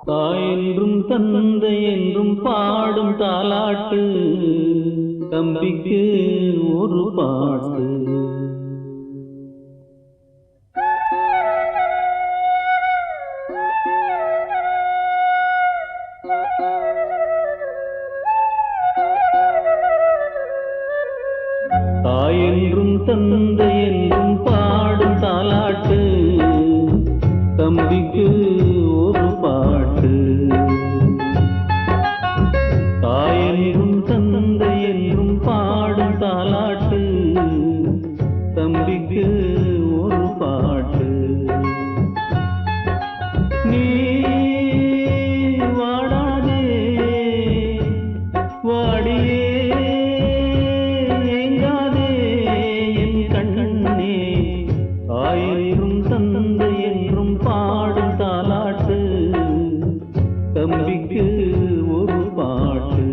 தாயென்றும் தந்தை என்றும் பாடும் தாலாட்டு தம்பிக்கு ஒரு பாட்டு. தாயென்றும் தந்தை என்றும் பாடும் தாலாட்டு தம்பிக்கு ஒரு பாட்டு. தாயென்றும் தந்தை என்றும் பாடும் தாலாட்டு தம்பிக்கு ஒரு பாட்டு. நீ வாடாதே வாடியே ஏங்காதே என் கண்ணே. தாயென்றும் தந்தை என்றும் பாடும் தாலாட்டு தம்பிக்கு ஒரு பாட்டு.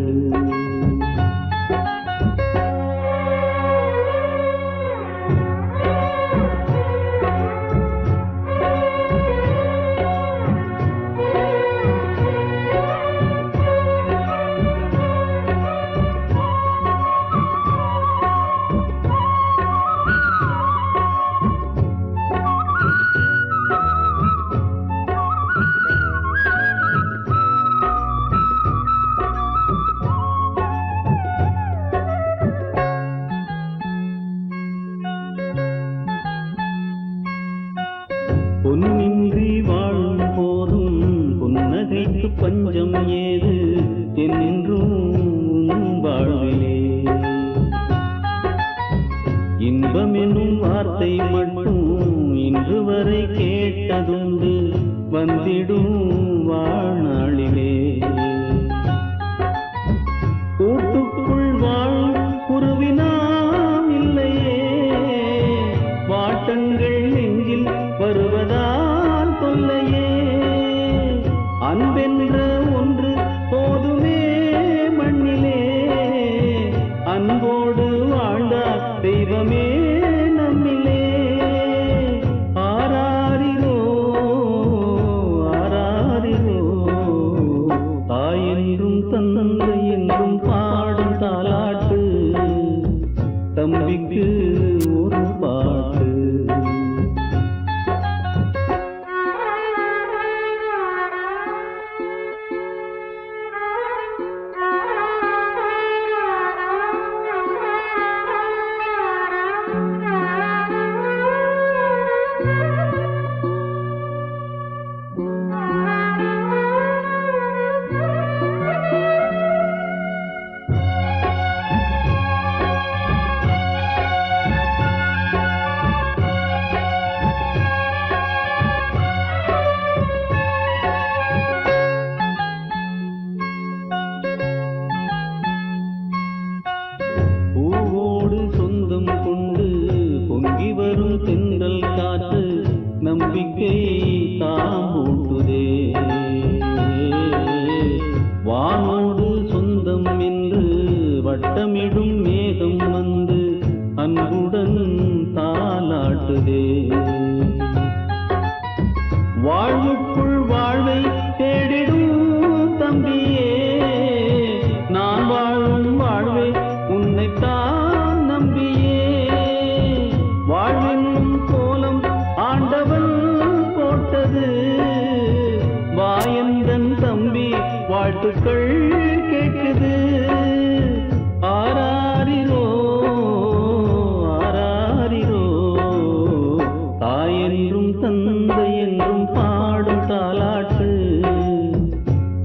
பொன்னின்றி வாழும் போதும் புன்னகைக்கு பஞ்சம் ஏது என்றும் வாழ்விலே. இன்பம் என்னும் வார்த்தை மட்டும் இன்று வரை கேட்டதுண்டு வந்திடும் வாழ்நாளிலே. கூட்டுக்குள் வாழும் குருவினாம் இல்லையே வாட்டங்கள் நெஞ்சில் வருவதால் தொல்லையே. அன்பென்ற ஒன்று போதுமே மண்ணிலே அன்போடு வாழ்ந்தார் தெய்வமே நம்மிலே. ஆராரிரோ ஆராரிரோ தாயென்றும் தந்தை என்றும் பாடும் தாலாட்டு தம்பிக்கு ஒரு பாட்டு. பூவோடு சொந்தம் கொண்டு பொங்கி வரும் தென்றல் காற்று நம்பிக்கை தாம்பூட்டுதே. வானோடு சொந்தம் என்று வட்டமிடும் மேகம் வந்து அன்புடன் தாலாட்டுதே. வாழ்வுக்குள் வாழ்வை தேடிடும் தம்பியே நான் வாழும் வாழ்வை உன்னைத்தான் நம்பியே. வாழ்வென்னும் கோலம் ஆண்டவன் போட்டது வாயந்தன் தம்பி வாழ்த்துக்கள் கேட்குது. ஆராரிரோ ஆராரிரோ தாயென்றும் தந்தை என்றும் பாடும் தாலாட்டு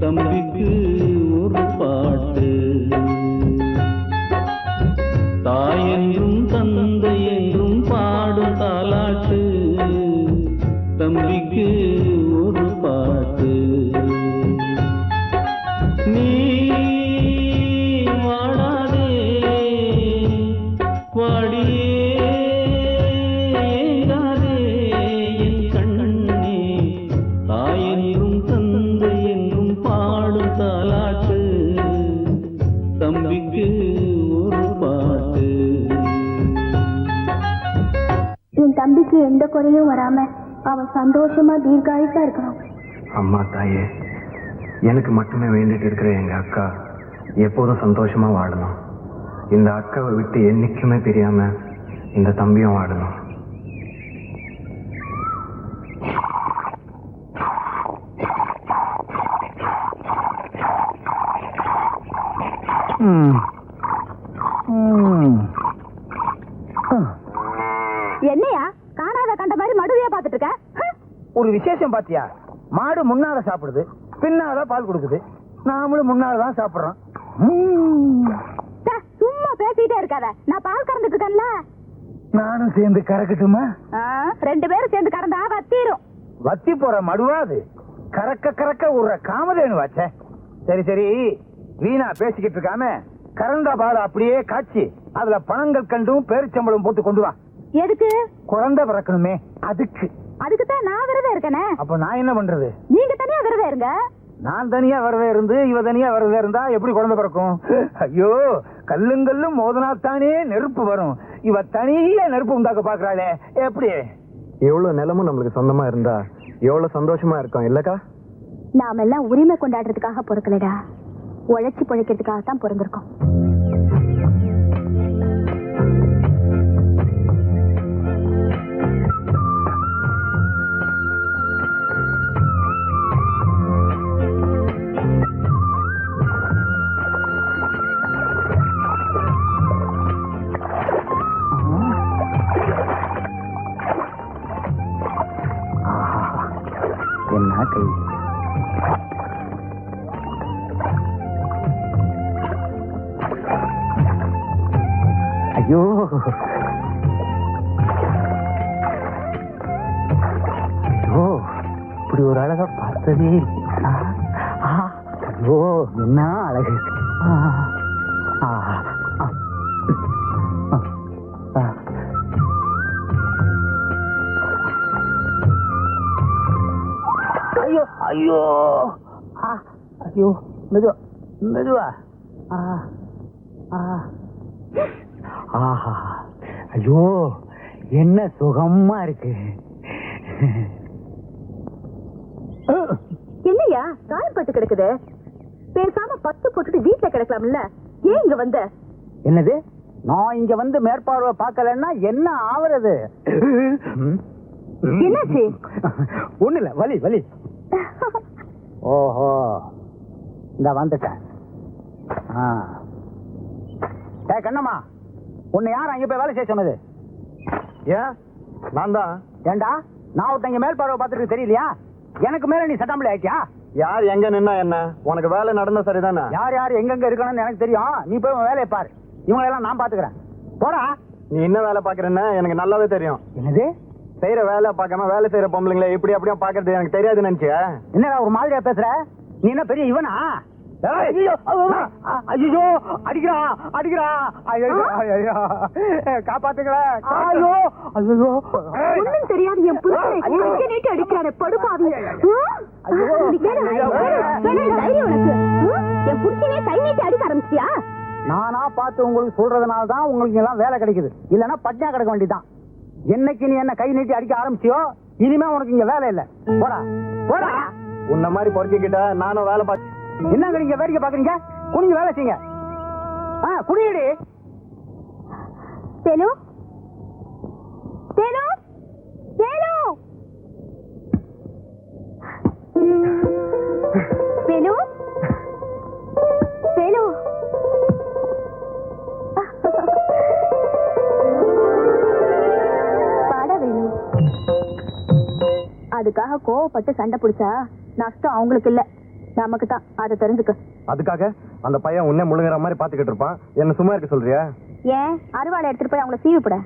தம்பிக்கு ஒரு பாட்டு. தாயென்றும் தந்தை என்றும் பாடும் தாலாட்டு தம்பிக்கு ஒரு பாட்டு. நீ வாடாதே வாடியே ஏங்காதே என் கண்ணே. தாயென்றும் தந்தை என்றும் பாடும் தாலாட்டு தம்பிக்கு ஒரு பாட்டு. என் தம்பிக்கு எந்த குறையும் வராம அவன் சந்தோஷமா தீர்காயுசா இருக்கணும். அம்மா தாயே, எனக்கு மட்டுமே வேண்டிட்டு இருக்கிற எங்க அக்கா எப்போதும் சந்தோஷமா வாழணும். இந்த அக்காவை விட்டு என்னைக்குமே பிரியாம இந்த தம்பியும் வாழணும். என்னையா காணாத கண்ட மாதிரி மடுவையா பாத்துட்டு இருக்க? ஒரு விசேஷம் பாத்தியா? மாடு முன்னால சாப்பிடுது, பின்னால பால் கொடுக்குது. நாமளும் முன்னாலதான் சாப்பிடுறோம். சும்மா பேசிட்டே இருக்காத, நான் பால் கறந்துட்டு இருக்கேன்ல. நானும் சேர்ந்து கறக்கட்டுமா? 2 பேரும் சேர்ந்து கறந்தா வத்திரும். வத்தி போற மடுவாது கறக்க கறக்க ஒரு காமதேனு வாச்சே. சரி சரி, வீணா பேசிக்கிட்டு இருக்காம கறந்த பால் அப்படியே காய்ச்சி அதுல பணங்கள் கண்டும் பேரிச்சம்பளம் போட்டு கொண்டு வா. எதுக்கு? குழந்தை பிறக்கணுமே, அதுக்கு. அதுக்குதான் நான் விரதம் இருக்கேனே. அப்ப நான் என்ன பண்றது? நீங்க தனியா விரதம் இருங்க. நான் தனியா விரதம் இருந்து இவ தனியா விரதம் இருந்தா எப்படி குழந்தை பிறக்கும்? ஐயோ, கல்லுங்கல்லும் மோதனாத்தானே நெருப்பு வரும். இவ தனியா நெருப்பு உண்டாக்க பாக்குறாளே, எப்படி? எவ்வளவு நிலமும் நம்மளுக்கு சொந்தமா இருந்தா எவ்வளவு சந்தோஷமா இருக்கும் இல்லக்கா? நாம எல்லாம் உரிமை கொண்டாடுறதுக்காக பொறுக்கலடா, உழைச்சி பிழைக்கிறதுக்காக தான் பிறந்திருக்கோம். என்ன கை? ஐயோ, ஐயோ, இப்படி ஒரு அழகா பார்த்ததே இல்லை. ஐயோ, என்ன அழகு! ஐயோ ஐயோ ஐயோ, மெதுவா மெதுவா. ஆஹா, ஐயோ, என்ன சுகமா இருக்கு. என்னையா காயப்பட்டு கிடக்குது? பேசாம 10 போட்டுட்டு வீட்டுல கிடக்கலாம்ல, ஏன் இங்க வந்த? என்னது? நான் இங்க வந்து மேற்பார்வை பார்க்கலன்னா என்ன ஆவறது? என்னாச்சு? ஒண்ணு இல்ல, வலி வலி. ஓஹோ, இந்த வந்துட்டேன். கண்ணம்மா, உன்னை யார் அங்க போய் வேலை செய்ய சொன்னது? ஏன்? நான் தான். ஏண்டா, நான் ஒருத்தங்க மேல் பார்வை பார்த்துட்டு தெரியலையா? எனக்கு மேல நீ சட்டாம்பளி ஆயிட்டியா? யார் எங்க நின்னா என்ன? உனக்கு வேலை நடந்தா சரிதானே? யார் யார் எங்கெங்க இருக்கணும்னு எனக்கு தெரியும். நீ போய் உன் வேலையை பாரு, இவங்களெல்லாம் நான் பாத்துக்கிறேன். போடா. நீ என்ன வேலை பாக்குறேன்னு எனக்கு நல்லாவே தெரியும். என்னது? செய்யற வேலை பார்க்காம வேலை செய்யற பொம்பளைங்களை இப்படி அப்படியே பாக்குறது எனக்கு தெரியாது நினைச்சியா? என்னடா ஒரு மாதிரியா பேசுற? நீ என்ன பெரிய இவனா? ஐயோ, அடிக்கிறா அடிக்கிறா. காப்பாத்துங்களா? ஐயோ ஐயோ, ஒண்ணும் தெரியாது என் புருஷனை கையை நீட்டி அடிக்கிறானே படுபாவி. என் புருஷனே கை நீட்டி அடிக்க ஆரம்பிச்சியா? நானா பார்த்து உங்களுக்கு சொல்றதுனால தான் உங்களுக்கு எல்லாம் வேலை கிடைக்குது, இல்லன்னா பட்னியா கிடக்க வேண்டியதான். என்னைக்கு நீ என்ன கை நீட்டி அடிக்க ஆரம்பிச்சியோ இனிமே உனக்கு இங்க வேலை இல்ல. போடா போடா. உன்ன மாதிரி பொறுக்கிக்கிட்ட நானும் வேலை பார்த்து என்னங்க நீங்க வேடிக்கை பாக்குறீங்க? குனிஞ்சு வேலை செய்யுங்க. குடியடி. தேனு தேனு தேனு தேனு தேனு. பாட வேணும். அதுக்காக கோவப்பட்டு சண்டை பிடிச்சா நஷ்டம் அவங்களுக்கு இல்ல, நமக்கு தான். அதை தெரிஞ்சுக்க. அதுக்காக அந்த பையன் உன்னை முழுங்குற மாதிரி பாத்துக்கிட்டு இருப்பான், என்ன சும்மா இருக்க சொல்றியா? ஏன் அறுவாளை எடுத்துட்டு போய் அவங்கள சீவி போட?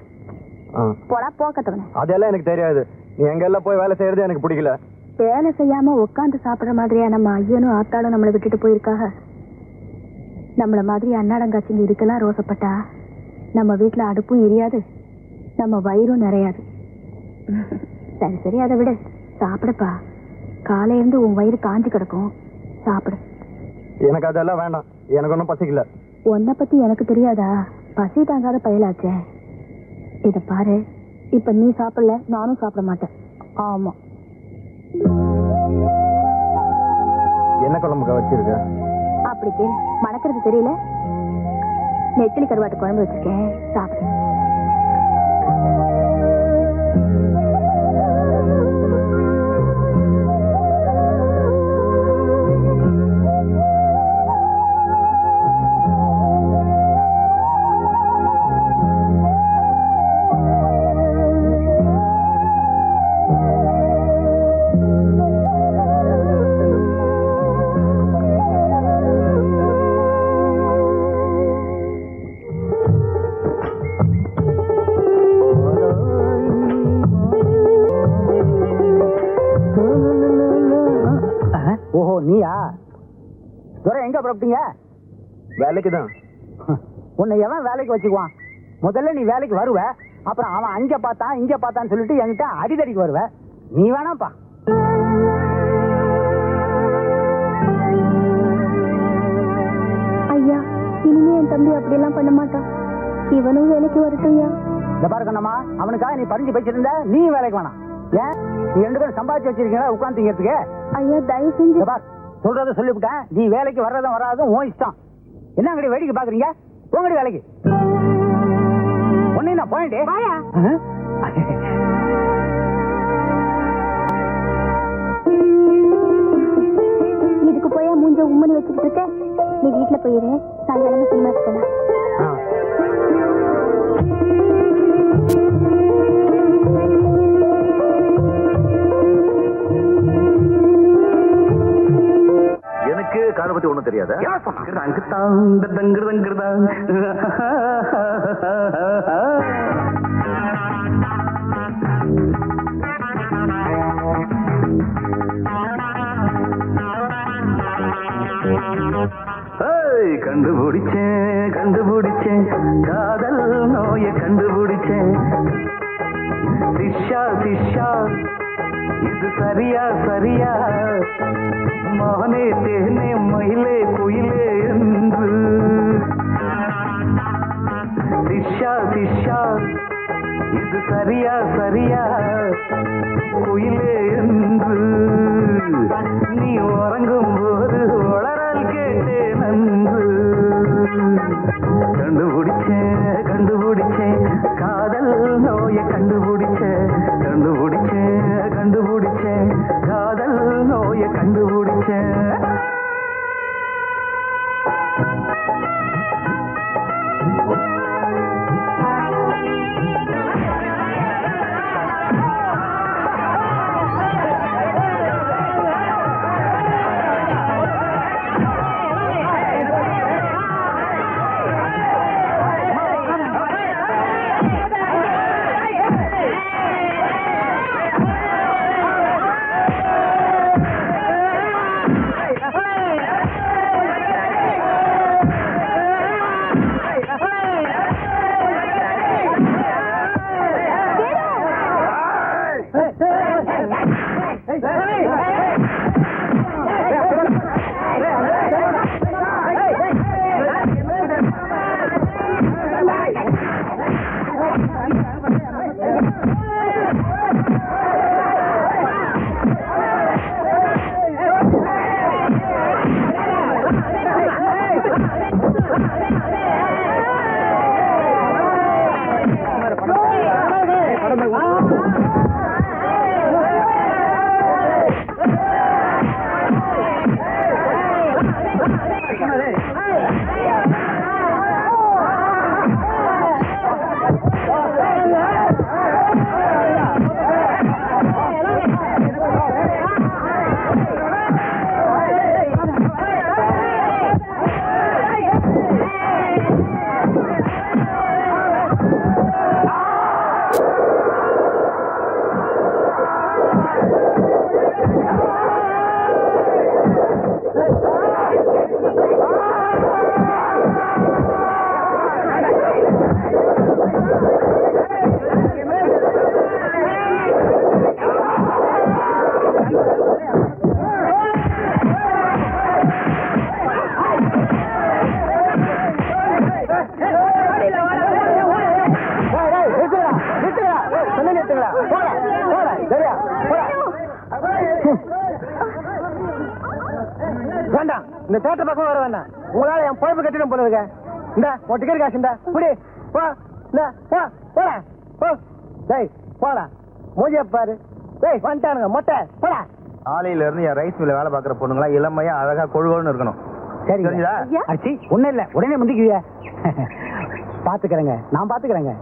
போடா போக்கத்தவன. அதெல்லாம் எனக்கு தெரியாது. நீ எங்க எல்லாம் போய் வேலை செய்யறது எனக்கு பிடிக்கல. வேலை செய்யாம உட்காந்து சாப்பிடுற மாதிரியா நம்ம ஐயனும் ஆத்தாளும் நம்மளை விட்டுட்டு போயிருக்காக? நம்மள மாதிரி அன்னாடங்காச்சிங்க இதுக்கெல்லாம் ரோசப்பட்டா நம்ம வீட்டுல அடுப்பும் எரியாது, நம்ம வயிறும் நிறையாது. சரி சரி, அதை விட சாப்பிடப்பா. காலையில இருந்து உன் வயிறு காஞ்சி கிடக்கும், சாப்பிடு. எனக்கு அதெல்லாம் வேண்டாம், எனக்கு ஒன்றும் பசிக்கல. உன்னை பத்தி எனக்கு தெரியாதா? பசி தாங்காத பயலாச்சே. இத பாரு, இப்ப நீ சாப்பிடல, நானும் சாப்பிட மாட்டேன். ஆமா. என்ன குழம்புக்கா வச்சிருக்க? அப்படி கேளு, மணக்கிறது தெரியல. நெத்திலி கருவாட்டு குழம்பு வச்சிருக்கேன், சாப்பிடு. ஓஹோ, நீயா? துரை, எங்க புறப்பட்டீங்க? வேலைக்கு தான். உன்னை எவன் வேலைக்கு வச்சுக்குவான்? முதல்ல நீ வேலைக்கு வருவ, அப்புறம் அவன் அங்க பார்த்தான் இங்க பார்த்தான்னு சொல்லிட்டு என்கிட்ட அடிதடிக்கு வருவ. நீ வேணாப்பா. ஐயா, இனிமே என் தம்பி அப்படியெல்லாம் பண்ண மாட்டான். இவனும் வேலைக்கு வரட்டும் ஐயா. இந்த பாரு கண்ணம்மா, அவனுக்காக நீ பறிஞ்சு பேசிருந்த, நீ வேலைக்கு வேணாம். ஏன்? நீ 2 பேரும் சம்பாதிச்சு வச்சிருக்கீங்களா உட்காந்துங்கிறதுக்கு? ஐயா, தயவு செஞ்சு. இந்த பார், சொல்றத சொல்லிவிட்டேன். நீ வேலைக்கு வர்றதும் வராதும் உன் இஷ்டம். என்ன அங்கடி வேடிக்கை பாக்குறீங்க? போங்கடி வேலைக்கு. ஒண்ணு நான் போயிட்டே. இதுக்கு போய் மூஞ்ச உம்மனி வச்சுட்டு இருக்க. நீ வீட்டுல போயிரு, சாயங்காலமா சினிமாக்கு போலாம். எனக்கு காரை பத்தி ஒண்ணும் தெரியாதா? கண்டுபிடிச்சேன் காதல் நோயை கண்டுபிடிச்சேன். திஷா திஷா இது சரியா சரியா, மானே தேனே மயிலே குயிலே என்று. திஷா திஷா இது சரியா சரியா, குயிலே என்று. நீ உறங்கும் போது உளறல் கேட்டேன் நன்று. கண்டுபிடிச்சேன் காதல் நோயை கண்டுபிடிச்சேன் காதல் நோயை கண்டுபிடிச்சேன். இந்த தேட்டர் பக்கம் வர வேண்டாம். உங்களால என் பொழப்பு கட்டிடும் போல இருக்க. இந்த உன் டிக்கெட் காசு இந்த புடி போ. இந்த போ போடா போ. டேய் போடா மூஞ்சிய பாரு. டேய் வந்துட்டானுங்க மொட்டை போடா. ஆலையில இருந்து என் ரைஸ் மில்ல வேலை பார்க்குற பொண்ணுங்களா இளமையா அழகா கொழுகோன்னு இருக்கணும். சரி தெரிஞ்சதா? அச்சி ஒன்றும் இல்லை, உடனே முந்திக்குவிய. பாத்துக்கிறேங்க, நான் பாத்துக்கிறேங்க.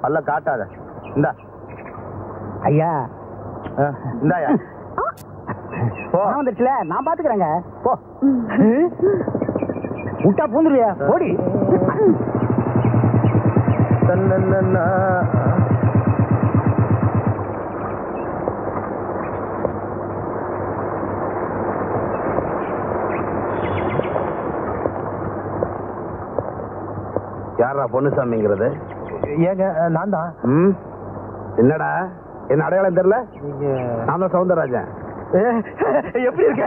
பல்ல காட்டாத. இந்தா ஐயா, இந்தாயா போ. வந்துச்சுல, நான் பாத்துக்கிறேங்க. போ விட்டா பூந்துருவியா ஓடி. யாரா பொன்னுசாமிங்கிறது? ஏங்க நான் தான். என்னடா என்ன அடையாளம் தெரியல? நான் தான் சவுந்தரராஜன். எப்படி இருக்க?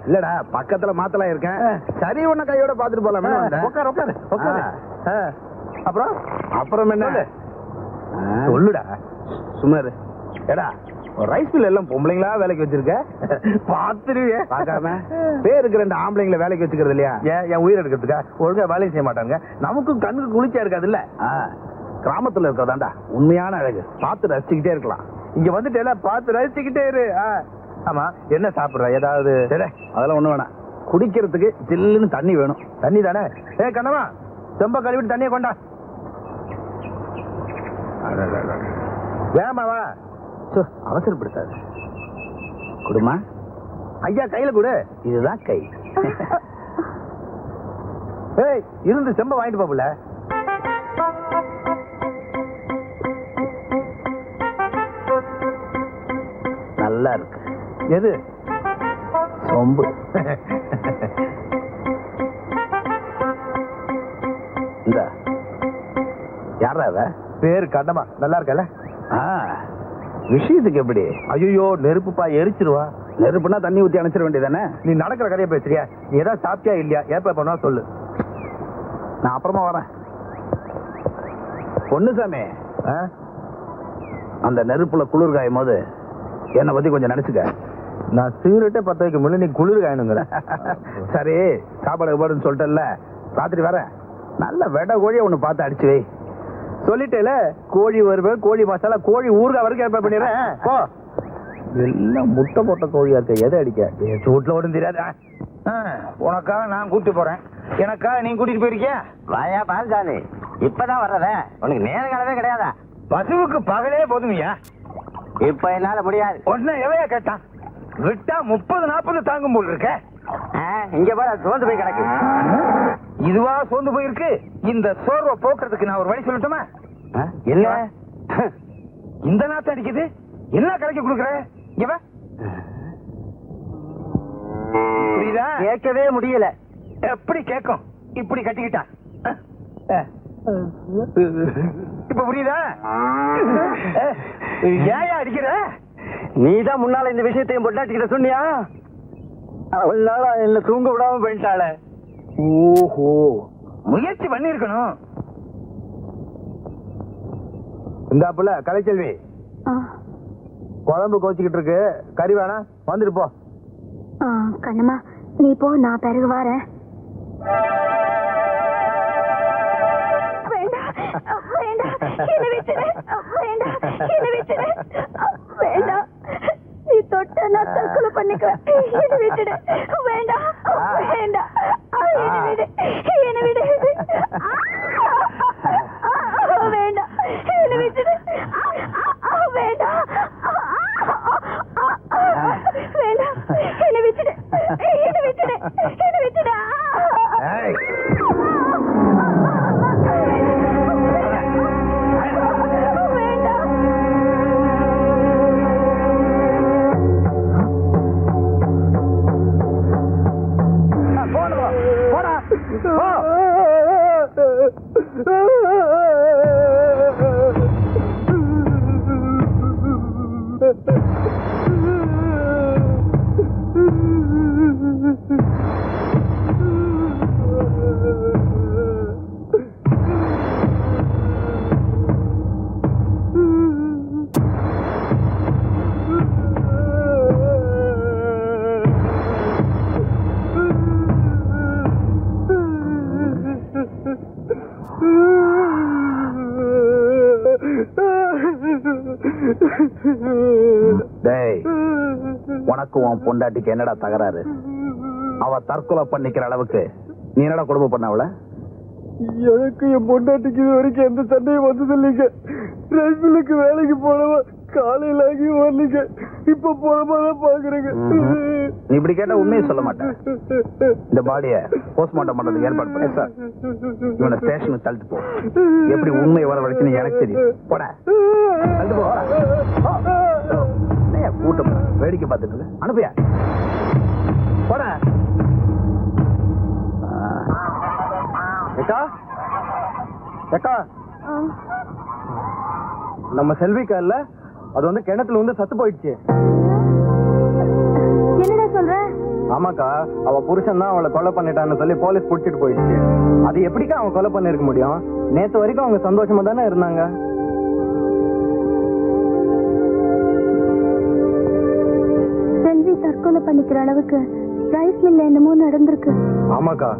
இல்லடா பக்கத்துல மாத்தலாம் இருக்கேன். சரி உன்ன கையோட பாத்துட்டு போலாமே. உட்காரு உட்காரு உட்காரு. அப்புறம் அப்புறம் என்ன சொல்லுடா. சுமாரு ஏடா ரைஸ் மில் எல்லாம் பொம்பளைங்களா வேலைக்கு வச்சிருக்க? பாத்துருவியே பாக்காம பேருக்கு 2 ஆம்பளைங்களை வேலைக்கு வச்சுக்கிறது இல்லையா? என் உயிர் எடுக்கிறதுக்கா? ஒழுங்கா வேலையும் செய்ய மாட்டாங்க. நமக்கும் கண்ணுக்கு குளிச்சா இருக்காது இல்ல. கிராமத்துல இருக்கிறதாண்டா உண்மையான அழகு. பார்த்து ரசிச்சுக்கிட்டே இருக்கலாம். இங்க வந்துட்டு எல்லாம் பார்த்து ரசிச்சுக்கிட்டே இரு. ஆமா என்ன சாப்பிடுற? ஏதாவது? அதெல்லாம் ஒண்ணு வேணாம். குடிக்கிறதுக்கு ஜில்லுன்னு தண்ணி வேணும். தண்ணி தானே? கண்ணமா செம்ப கழுவிட்டு தண்ணியை கொண்டா. வேமாவா அவசரப்படுத்தாது. குடுமா ஐயா கையில கொடு. இதுதான் கை. இருந்து செம்ப வாங்கிட்டு போகல. நல்லா இருக்கு. எது? சொம்பு. இந்த யாரா அவ? பேரு கண்ணமா. நல்லா இருக்கல? விஷயத்துக்கு எப்படி? ஐயோ நெருப்புப்பா, எரிச்சிருவா. நெருப்புனா தண்ணி ஊத்தி அணைச்சிட வேண்டியதானே? நீ நடக்கிற கதையை பேசுறியா? நீ ஏதாவது சாப்பிட்டியா இல்லையா? ஏப்ப பண்ணா சொல்லு. நான் அப்புறமா வரேன். பொன்னுசாமி, அந்த நெருப்புல குளிர் காயும் போது என்னை பத்தி கொஞ்சம் நினைச்சுக்க. நான் சிகரெட்டே 10 வைக்க முன்ன நீ குளிர் காயணுங்கிற. சரி சாப்பாடு பாடுன்னு சொல்லிட்டேன்ல, ராத்திரி வரேன். நல்ல வெட கோழியை ஒண்ணு பார்த்து அடிச்சு வை. சொல்லிட்டேல, கோழி வருவேன், கோழி மசாலா, கோழி ஊறுகாய் வரைக்கும் ஏற்பாடு பண்ணிடுறேன். போ. எல்லாம் முட்டை போட்ட கோழியா இருக்க. எதை அடிக்க? சூட்ல ஒன்றும் தெரியாது. உனக்காக நான் கூட்டிட்டு போறேன். எனக்காக நீ கூட்டிட்டு போயிருக்கியா? வாயா பால்சாமி, இப்பதான் வர்றத உனக்கு நேர காலமே கிடையாதா? பசுவுக்கு பகலே போதுமையா? இப்ப என்னால முடியாது. உடனே எவையா கேட்டான்? விட்டா 30-40 தாங்கும் போல் இருக்க. இங்க போய் சோர்ந்து போய் கிடக்கு. இதுவா சோர்ந்து போயிருக்கு? இந்த சோர்வை போக்குறதுக்கு நான் ஒரு வழி சொல்லட்டுமா? என்ன இந்த நாத்து அடிக்குது? என்ன கலக்கி கொடுக்குற? புரியுதா? கேட்கவே முடியல. எப்படி கேட்கும்? இப்படி கட்டிக்கிட்டா இப்ப புரியுதா? ஏயா அடிக்கிற? நீதான் முன்னால இந்த விஷயத்தையும் பொட்டாட்டிக்கிட்ட சொன்னியா? அவள் நாளா என்ன தூங்க விடாம போயிட்டாள. ஓஹோ, முயற்சி பண்ணிருக்கணும். இந்த புள்ள கலைச்செல்வி, குழம்பு கோச்சிக்கிட்டு இருக்கு. கறி வேணா? வந்துட்டு போ. கண்ணம்மா நீ போ, நான் பிறகு வரேன். வேண்டாம் என்ன விட்டுடு. வேண்டாம், நீ தொட்ட நான் தற்கொலை பண்ணிக்குவேன். என்ன விட்டுடு. வேண்டாம் என்ன விடு. வேண்டாம் என்ன விட்டுடு. வேண்டாம் என்ன விட்டுடு. டேய், உனக்கு உன் பொண்டாட்டிக்கு என்னடா தகராறு? அவ தற்கொலை பண்ணிக்கிற அளவுக்கு நீ என்னடா கொடுமை பண்ண அவள? எனக்கு என் பொண்டாட்டிக்கு இது வரைக்கும் எந்த சண்டையும் வந்தது இல்லைங்க. ரைஸ்மில்லுக்கு வேலைக்கு போனவ காலையில ஆகி வரலீங்க. இப்ப போனமாதான் பாக்குறேங்க. நீ இப்படி கேட்டா உண்மையை சொல்ல மாட்டேன். இந்த பாடிய போஸ்ட்மார்ட்டம் பண்றதுக்கு ஏற்பாடு பண்ண சார். இவனை ஸ்டேஷனுக்கு தள்ளிட்டு போ. எப்படி உண்மையை வரவழைச்சுன்னு எனக்கு தெரியும். போட தள்ளிட்டு போ. கூட்டம் வேடிக்கை பார்த்துட்டு அனுப்பியா போட. ஏக்கா ஏக்கா, நம்ம செல்விக்கா இல்ல, அது வந்து கிணத்துல வந்து சத்து போயிடுச்சு. என்னடா சொல்ற? ஆமாக்கா, அவ புருஷன் தான் அவளை கொலை பண்ணிட்டான்னு சொல்லி போலீஸ் புடிச்சிட்டு போயிடுச்சு. அது எப்படிக்கா அவன் கொலை பண்ணிருக்க முடியும்? நேத்து வரைக்கும் அவங்க சந்தோஷமா தானே இருந்தாங்க. செல்வி தற்கொலை பண்ணிக்கிற அளவுக்கு ரைஸ் மில்ல என்னமோ நடந்திருக்கு. ஆமாக்கா,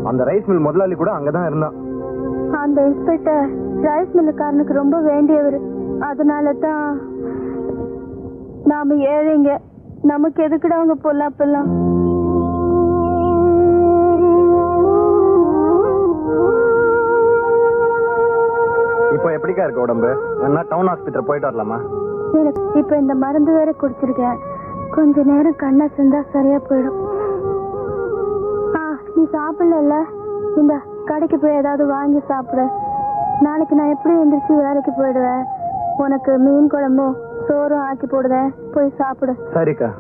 அந்த ரைஸ் மில் முதலாளி கூட அங்கதான் இருந்தான். அந்த இன்ஸ்பெக்டர் ரைஸ் மில்லுக்காரனுக்கு ரொம்ப வேண்டியவர். அதனால தான் நாம ஏழைங்க, நமக்கு எதுக்குடா அவங்க பொல்லாப்பெல்லாம். இப்போ எப்படிக்கா இருக்கு உடம்பு? என்ன டவுன் ஹாஸ்பிட்டல் போயிட்டு வரலாமா? எனக்கு இப்ப இந்த மருந்து வேற குடிச்சிருக்கேன். கொஞ்ச நேரம் கண்ணை செஞ்சா சரியா போயிடும். நீ சாப்பிடல, இந்த கடைக்கு போய் ஏதாவது வாங்கி சாப்பிடு. நாளைக்கு நான் எப்படி எந்திரிச்சு வேலைக்கு போயிடுவேன். உனக்கு மீன் குழம்பும் சோறும் ஆக்கி போடுவேன், போய் சாப்பிடு. சரிக்கா.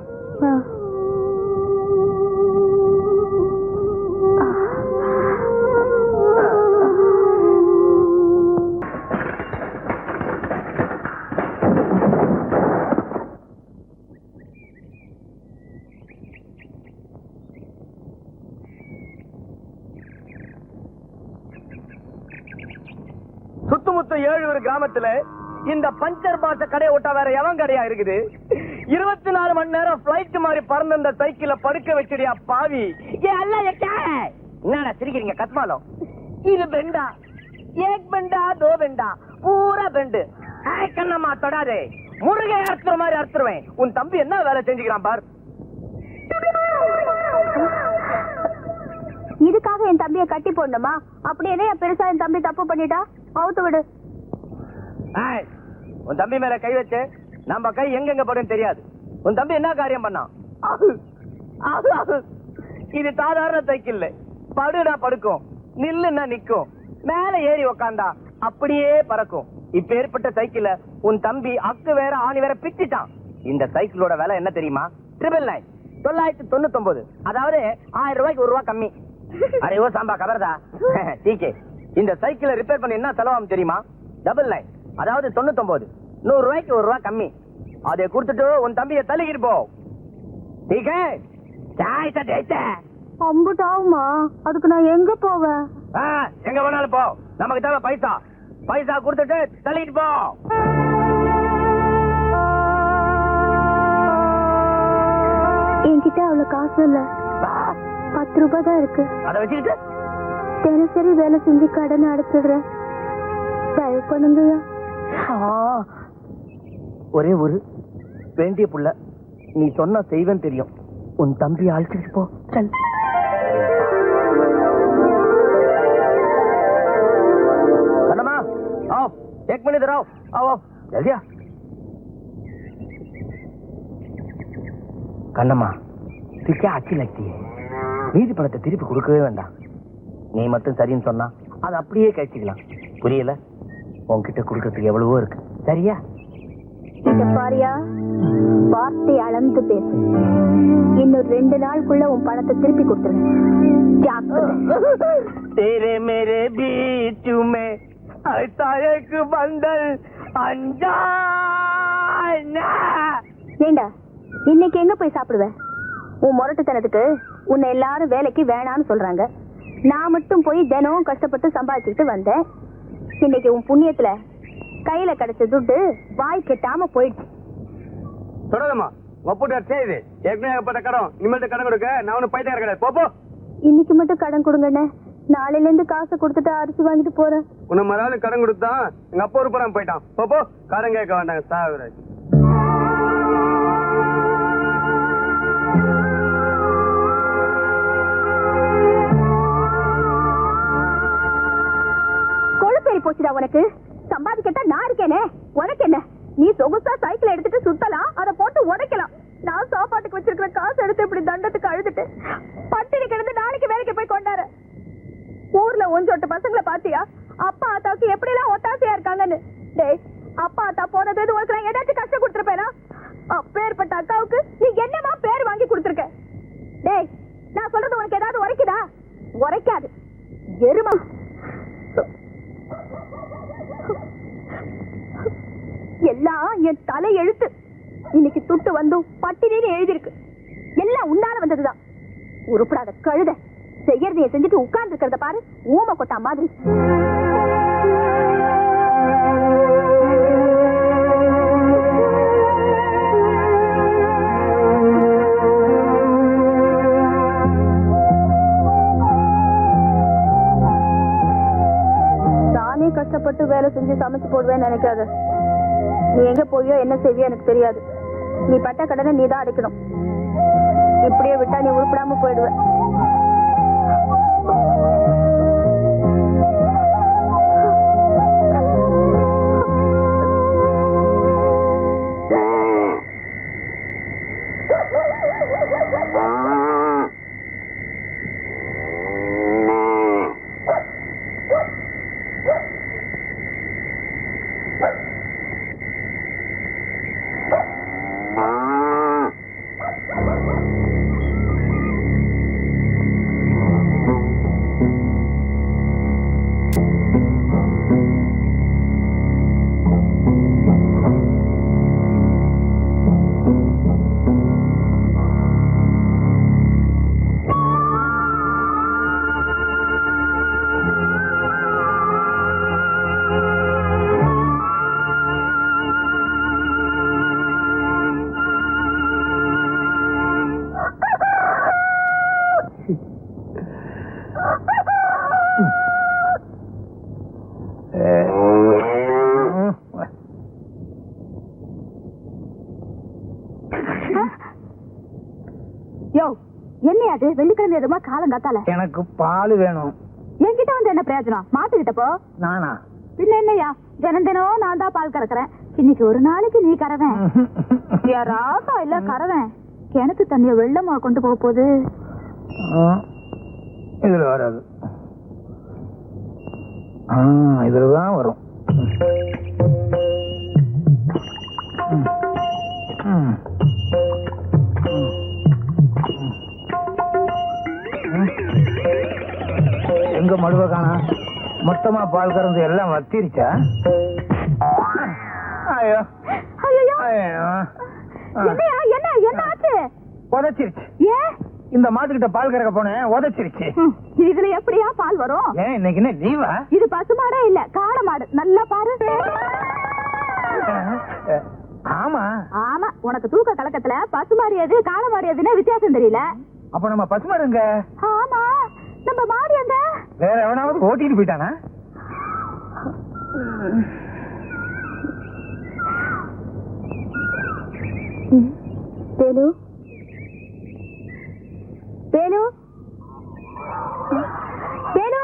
சுத்துமுத்து 7 கிராமத்துல இந்த பஞ்சர் பாட்ட கடை விட்டா வேற எவன் கடையா இருக்குது? 24 மணி நேரம் பிளைட் மாதிரி பறந்து இந்த சைக்கிள படுக்க வச்சிடியா பாவி. என்னடா சிரிக்கிறீங்க கத்மாலம்? இது பெண்டா, ஏக் பெண்டா, தோ பெண்டா, பூரா பெண்டு. கண்ணம்மா தொடாதே, முருகை அறுத்துற மாதிரி அறுத்துருவேன். உன் தம்பி என்ன வேலை செஞ்சுக்கிறான் பார். இதுக்காக என் தம்பியை கட்டி போடணுமா? அப்படியே பெருசா என் தம்பி தப்பு பண்ணிட்டா அவுத்து விடு. உன் தம்பி மேல கை வச்சு நம்ம கை எங்கெங்க படும் தெரியாது. உன் தம்பி என்ன காரியம் பண்ணான்? இது சாதாரண சைக்கிள். படுனா படுக்கும், நில்லுன்னா நிக்கும், மேல ஏறி உக்காந்தா அப்படியே பறக்கும். இப்ப ஏற்பட்ட சைக்கிள் உன் தம்பி அக்கு வேற ஆணி வேற பிச்சுட்டான். இந்த சைக்கிளோட விலை என்ன தெரியுமா? 999, 999. அதாவது 1000 ரூபாய்க்கு 1 ரூபாய் கம்மி. அரே ஓ சாம்பா கபர்தா டீக்கே. இந்த சைக்கிளை ரிப்பேர் பண்ண என்ன செலவாகும் தெரியுமா? 99, அதாவது 99, 100 ரூபாய்க்கு 1 ரூபாய் கம்மி. அதை கொடுத்துட்டு உன் தம்பியை தள்ளிக்கிட்டு போ. டீக்கே சாய் சட்டே. அம்புட்டாவுமா? அதுக்கு நான் எங்க போவேன்? எங்க வேணாலும் போ, நமக்கு தேவை பைசா. பைசா கொடுத்துட்டு தள்ளிட்டு போ. என்கிட்ட அவ்வளவு காசு இல்ல, 10 ரூபாய் தான் இருக்கு. அதை வச்சுக்கிட்டு தினசரி வேலை செஞ்சு கடன் அடைச்சிடுறேன். தயவு பண்ணுங்கய்யா. ஒரே ஒரு வேண்டிய புள்ள, நீ சொன்ன செய்வன் தெரியும். உன் தம்பி அழைச்சிட்டு போ. சல். கண்ணம்மா आओ, 1 मिनट इधर आओ. आओ जल्दी आ. கண்ணம்மா तुझे अच्छी लगती है. மீதி பணத்தை திருப்பி கொடுக்கவே வேண்டாம். நீ மட்டும் சரின்னு சொன்னா அது அப்படியே கழிச்சுக்கலாம். புரியல? உன்கிட்ட கொடுக்கறதுக்கு எவ்வளவோ இருக்கு. சரியா? இத பாரியா, வார்த்தை அளந்து பேசு. இன்னும் 2 நாளுக்குள்ள உன் பணத்தை திருப்பி கொடுத்துருவேன். तेरे मेरे बीच में ऐसा एक बंधन अनजाना. ஏண்டா இன்னைக்கு எங்க போய் சாப்பிடுவ? உன் முரட்டுத்தனத்துக்கு உன்னை எல்லாரும் வேலைக்கு வேணான்னு சொல்றாங்க. நான் மட்டும் போய் தினமும் கஷ்டப்பட்டு சம்பாதிச்சுட்டு வந்தேன். இன்னைக்கு உன் புண்ணியத்துல கையில கிடைச்ச துட்டு வாய் கெட்டாம போயிடுச்சு. தொடருமா ஒப்புட்டு செய்து ஏற்கனவே ஏற்பட்ட கடன் இனிமேல் கடன் கொடுக்க நான் ஒன்னும் பைத்தியம் கிடையாது. போப்போ. இன்னைக்கு மட்டும் கடன் கொடுங்கண்ணே. நாளையில இருந்து காசை கொடுத்துட்டு அரிசி வாங்கிட்டு போறேன். உன்னை மறாவது கடன் கொடுத்தான் எங்க அப்பா ஒரு படம் போயிட்டான். போப்போ. கடன் கேட்க வேண்டாங்க சாகுற. கொழுப்பேறி போச்சுடா உனக்கு. சம்பாதிக்கட்டா நான் இருக்கேனே, உனக்கு என்ன? நீ சொகுசா சைக்கிள் எடுத்துட்டு சுத்தலாம், அதை போட்டு உடைக்கலாம். நான் சாப்பாட்டுக்கு வச்சிருக்கிற காசு எடுத்து இப்படி தண்டத்துக்கு அழுதுட்டு பட்டினி கிடந்து நாளைக்கு வேலைக்கு போய் கொண்டாரு. ஊர்ல ஒஞ்சொட்டு பசங்களை பாத்தியா? அப்பா ஆத்தாவுக்கு எப்படி எல்லாம் ஒத்தாசையா இருக்காங்கன்னு. டேய், அப்பா ஆத்தா போனது உனக்கு நான் ஏதாச்சும் கஷ்டம் கொடுத்துருப்பேனா? அப்பேற்பட்ட அக்காவுக்கு நீ என்னமா பேர் வாங்கி கொடுத்துருக்க? டேய், நான் சொல்றது உனக்கு ஏதாவது உரைக்குதா? உரைக்காது எருமா. எல்லாம் என் தலை எழுத்து. இன்னைக்கு துட்டு வந்தும் பட்டினின்னு எழுதிருக்கு. எல்லாம் உன்னால வந்ததுதான். உருப்படாத கழுத, செய்யறதைய செஞ்சுட்டு உட்கார்ந்து இருக்கிறத பாரு, ஊமை கொட்டா மாதிரி. நானே கஷ்டப்பட்டு வேலை செஞ்சு சமைச்சு போடுவேன்னு நினைக்காத. நீ எங்க போயோ என்ன செய்வியோ எனக்கு தெரியாது. நீ பட்ட கடனை நீ தான் அடைக்கணும். இப்படியே விட்டா நீ உருப்படாம போயிடுவ. என்னையாது வெள்ளிக்கிழமை எதுமா காலம் காத்தால? எனக்கு பால் வேணும். என்கிட்ட வந்து என்ன பிரயோஜனம்? மாட்டுக்கிட்ட போ. நானா? பின்ன என்னையா, தினம் தினம் நான் தான் பால் கறக்குறேன். இன்னைக்கு ஒரு நாளைக்கு நீ கறவேன். யாராத்தா இல்ல கறவேன். கிணத்து தண்ணிய வெள்ளமா கொண்டு போக போகுது. இதுல வராது. இதுலதான் வரும். எங்க மடுவ காணா? மொத்தமா பால் கறந்து எல்லாம் வத்திருச்சா? ஐயோ என்ன ஆச்சு? உதச்சிருச்சு. ஏன்? இந்த மாட்டுக்கிட்ட பால் கறக்க போனேன், உதச்சிருச்சு. இதுல எப்படியா பால் வரும்? ஏன் இன்னைக்கு என்ன லீவா? இது பசுமாடே இல்ல, காளை மாடு. நல்லா பாரு. ஆமா ஆமா, உனக்கு தூக்க கலக்கத்துல பசுமாடு எது காளை மாடு எதுன்னு வித்தியாசம் தெரியல. அப்ப நம்ம பசுமாடுங்க. ஆமா, நம்ம மாடு எங்க? வேற எவனாவது ஓட்டிட்டு போயிட்டானா? வேலு, வேலு, வேலு.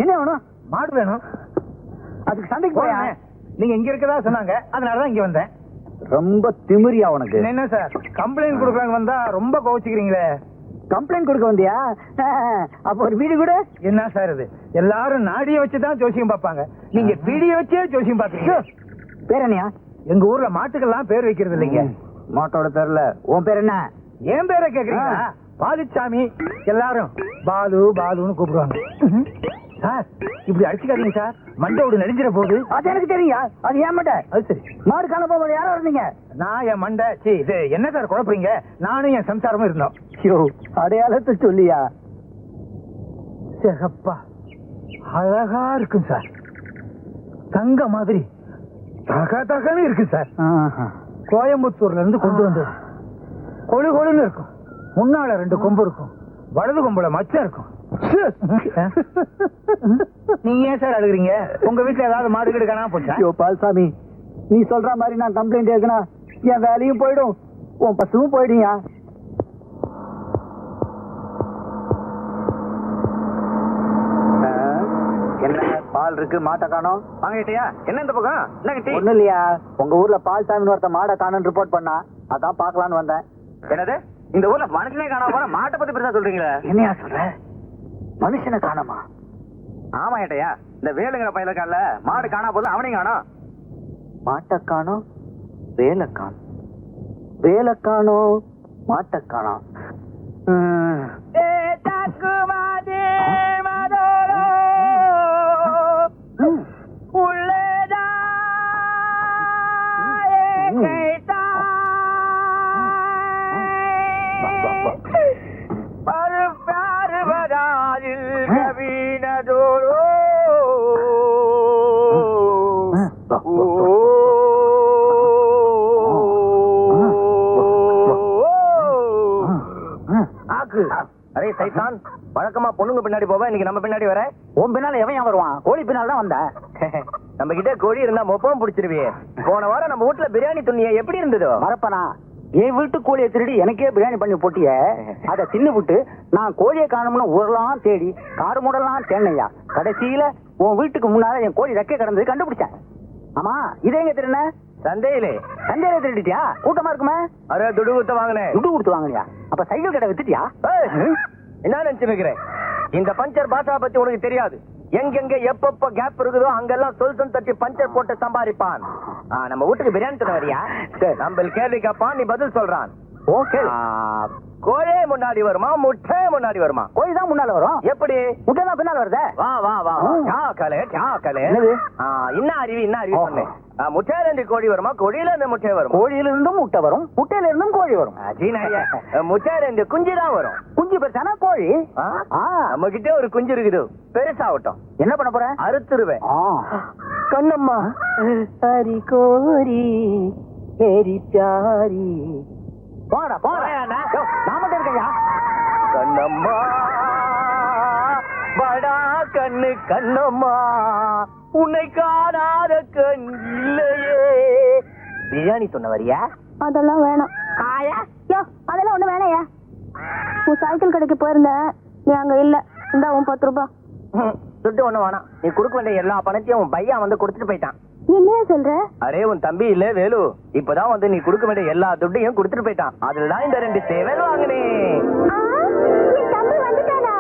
என்ன வேணும்? மாடு வேணும். அதுக்கு சண்டைக்கு போறேன். நீங்க இங்க இருக்கதா சொன்னாங்க, அதனாலதான் இங்க வந்தேன். ரொம்ப திமிரியா உனக்கு? என்ன சார், கம்ப்ளைண்ட் கொடுக்கறாங்க வந்தா ரொம்ப கோவிச்சுக்கிறீங்களே. கம்ப்ளைண்ட் கொடுக்க வந்தியா? அப்ப ஒரு வீடு கூட. என்ன சார் இது? எல்லாரும் நாடிய வச்சுதான் ஜோசியம் பார்ப்பாங்க, நீங்க வீடியோ வச்சே ஜோசியம் பாத்தீங்க. பேர் என்னையா? எங்க ஊர்ல மாட்டுக்கெல்லாம் பேர் வைக்கிறது இல்லைங்க. மாட்டோட பேர்ல உன் பேர் என்ன? ஏன் பேரை கேக்குறீங்களா? பாலுச்சாமி. எல்லாரும் பாலு பாலுன்னு கூப்பிடுவாங்க. சார் இப்படி அடிச்சுக்காதீங்க சார், மண்டோடு நெளிஞ்சிட போகுது. அது எனக்கு தெரியும். அது ஏன் மண்டை? அது சரி. மாடு காண போகும்போது யாரும் இருந்தீங்க? நான் என் மண்டை. சீ, இது என்ன சார் குழப்பறீங்க? நானும் என் சம்சாரமும் இருந்தோம். ஐயோ, அடையாளத்தை சொல்லியா? சிகப்பா அழகா இருக்கும் சார், தங்க மாதிரி தக தகன்னு இருக்கு சார். கோயம்புத்தூர்ல இருந்து கொண்டு வந்தது. கொழு கொழுன்னு இருக்கும். முன்னால 2 கொம்பு இருக்கும், வலது கொம்புல மச்சம் இருக்கும். நீங்க ஏன் சார் அழுகுறீங்க? உங்க வீட்டுல ஏதாவது மாடு கீடு காணாம போச்சா? ஐயோ பால்சாமி, நீ சொல்ற மாதிரி நான் கம்ப்ளைண்ட் எழுதுனா என் வேலையும் போயிடும், உன் பசுவும் போயிடுயா. என்ன பால் இருக்கு, மாட்டை காணோம்? வாங்கிட்டியா? என்ன இந்த பக்கம் என்ன கிட்டி? ஒண்ணும் இல்லையா, உங்க ஊர்ல பால்சாமின்னு ஒருத்த மாடை காணோன்னு ரிப்போர்ட் பண்ணா, அதான் பாக்கலான்னு வந்தேன். என்னது இந்த ஊர்ல மனுஷனே காணாம போற மாட்டை பத்தி பெருசா சொல்றீங்களா? என்னையா சொல்ற? மனுஷனை காணோமா? ஆமா ஏட்டையா, இந்த வேலுங்கிற பையல காணல, மாடு காணா போது அவனையும் காணோம். மாட்டை காணோம், வேலை காணோம், வேலை காணோம், மாட்டை காணோம். அரே சைத்தான், வழக்கமா பொண்ணுங்க பின்னாடி போவ, இன்னைக்கு நம்ம பின்னாடி வர. உன் பின்னால எவன் வருவான்? கோழி பின்னால் தான் வந்தேன். நம்ம கிட்ட கோழி இருந்தா மொப்பம் பிடிச்சிருவியே. போன வாரம் நம்ம வீட்டுல பிரியாணி துண்ணிய எப்படி இருந்ததோ? மறப்பனா, என் வீட்டு கோழியை திருடி எனக்கே பிரியாணி பண்ணி போட்டிய, அதை தின்னு விட்டு நான் கோழியை காணும்னு ஊரெல்லாம் தேடி காடு மூடலாம் தேனையா, கடைசியில உன் வீட்டுக்கு முன்னால என் கோழி ரெக்கை கிடந்தது கண்டுபிடிச்சேன். ஆமா, இதே எங்க திருண்ண? சந்தையிலே. சந்தையில திருடிட்டியா? கூட்டமா இருக்குமே. அரே துடு கொடுத்து வாங்கினேன். துட்டு கொடுத்து வாங்கினியா? அப்ப சைக்கிள் கடை வித்துட்டியா? என்ன நினைச்சுக்கிறேன்? இந்த பஞ்சர் பாஷா பத்தி உனக்கு தெரியாது. எங்கெங்க எப்பப்ப கேப் இருக்குதோ அங்கெல்லாம் சொல் தட்டி பஞ்சர் போட்டு சம்பாதிப்பான். நம்ம வீட்டுக்கு பிரியாணி தர வரியா? நம்ம கேள்வி கேட்பான், நீ பதில் சொல்றான். ஓகே. கோழியே முன்னாடி வருமா, முட்டை முன்னாடி வருமா? கோழி தான் முன்னால வரும். எப்படி? முட்டை தான் பின்னால வருதே. வா வா வா, சாக்கலே. என்னது? என்ன அறிவு சொன்னேன். முட்டையில இருந்து கோழி வருமா, கோழியில இருந்து முட்டை வரும்? கோழியில இருந்தும் முட்டை வரும், முட்டையில இருந்தும் கோழி வரும். முட்டையில இருந்து குஞ்சு தான் வரும். குஞ்சு பெருசானா கோழி. நம்ம கிட்ட ஒரு குஞ்சு இருக்குது, பெருசாகட்டும். என்ன பண்ண போற? அறுத்துருவேன். கண்ணம்மா ஹரி கோரி ஹரி பியாரி. போடா போடா, நான் மட்டும் இருக்கையா? கண்ணம்மா படா கண்ணு கண்ணம்மா, உன்னை காணாத கண் இல்லையே. பிரியாணி சொன்ன வரியா? அதெல்லாம் வேணாம். அதெல்லாம் ஒண்ணு வேணாயா. உன் சைக்கிள் கடைக்கு போயிருந்தேன், நீ அங்க இல்ல. இந்த உன் 10 ரூபாய் துட்டு ஒண்ணு வேணாம். நீ கொடுக்க வேண்டிய எல்லா பணத்தையும் உன் பையன் வந்து கொடுத்துட்டு போயிட்டான். என்னையா சொல்ற? அரே உன் தம்பி இல்ல வேலு, இப்பதான் வந்து நீ கொடுக்க வேண்டிய எல்லா துட்டையும் கொடுத்துட்டு போயிட்டான். அதுலதான் இந்த 2 சேவல் வாங்கினேன். என் தம்பி வந்துட்டானா?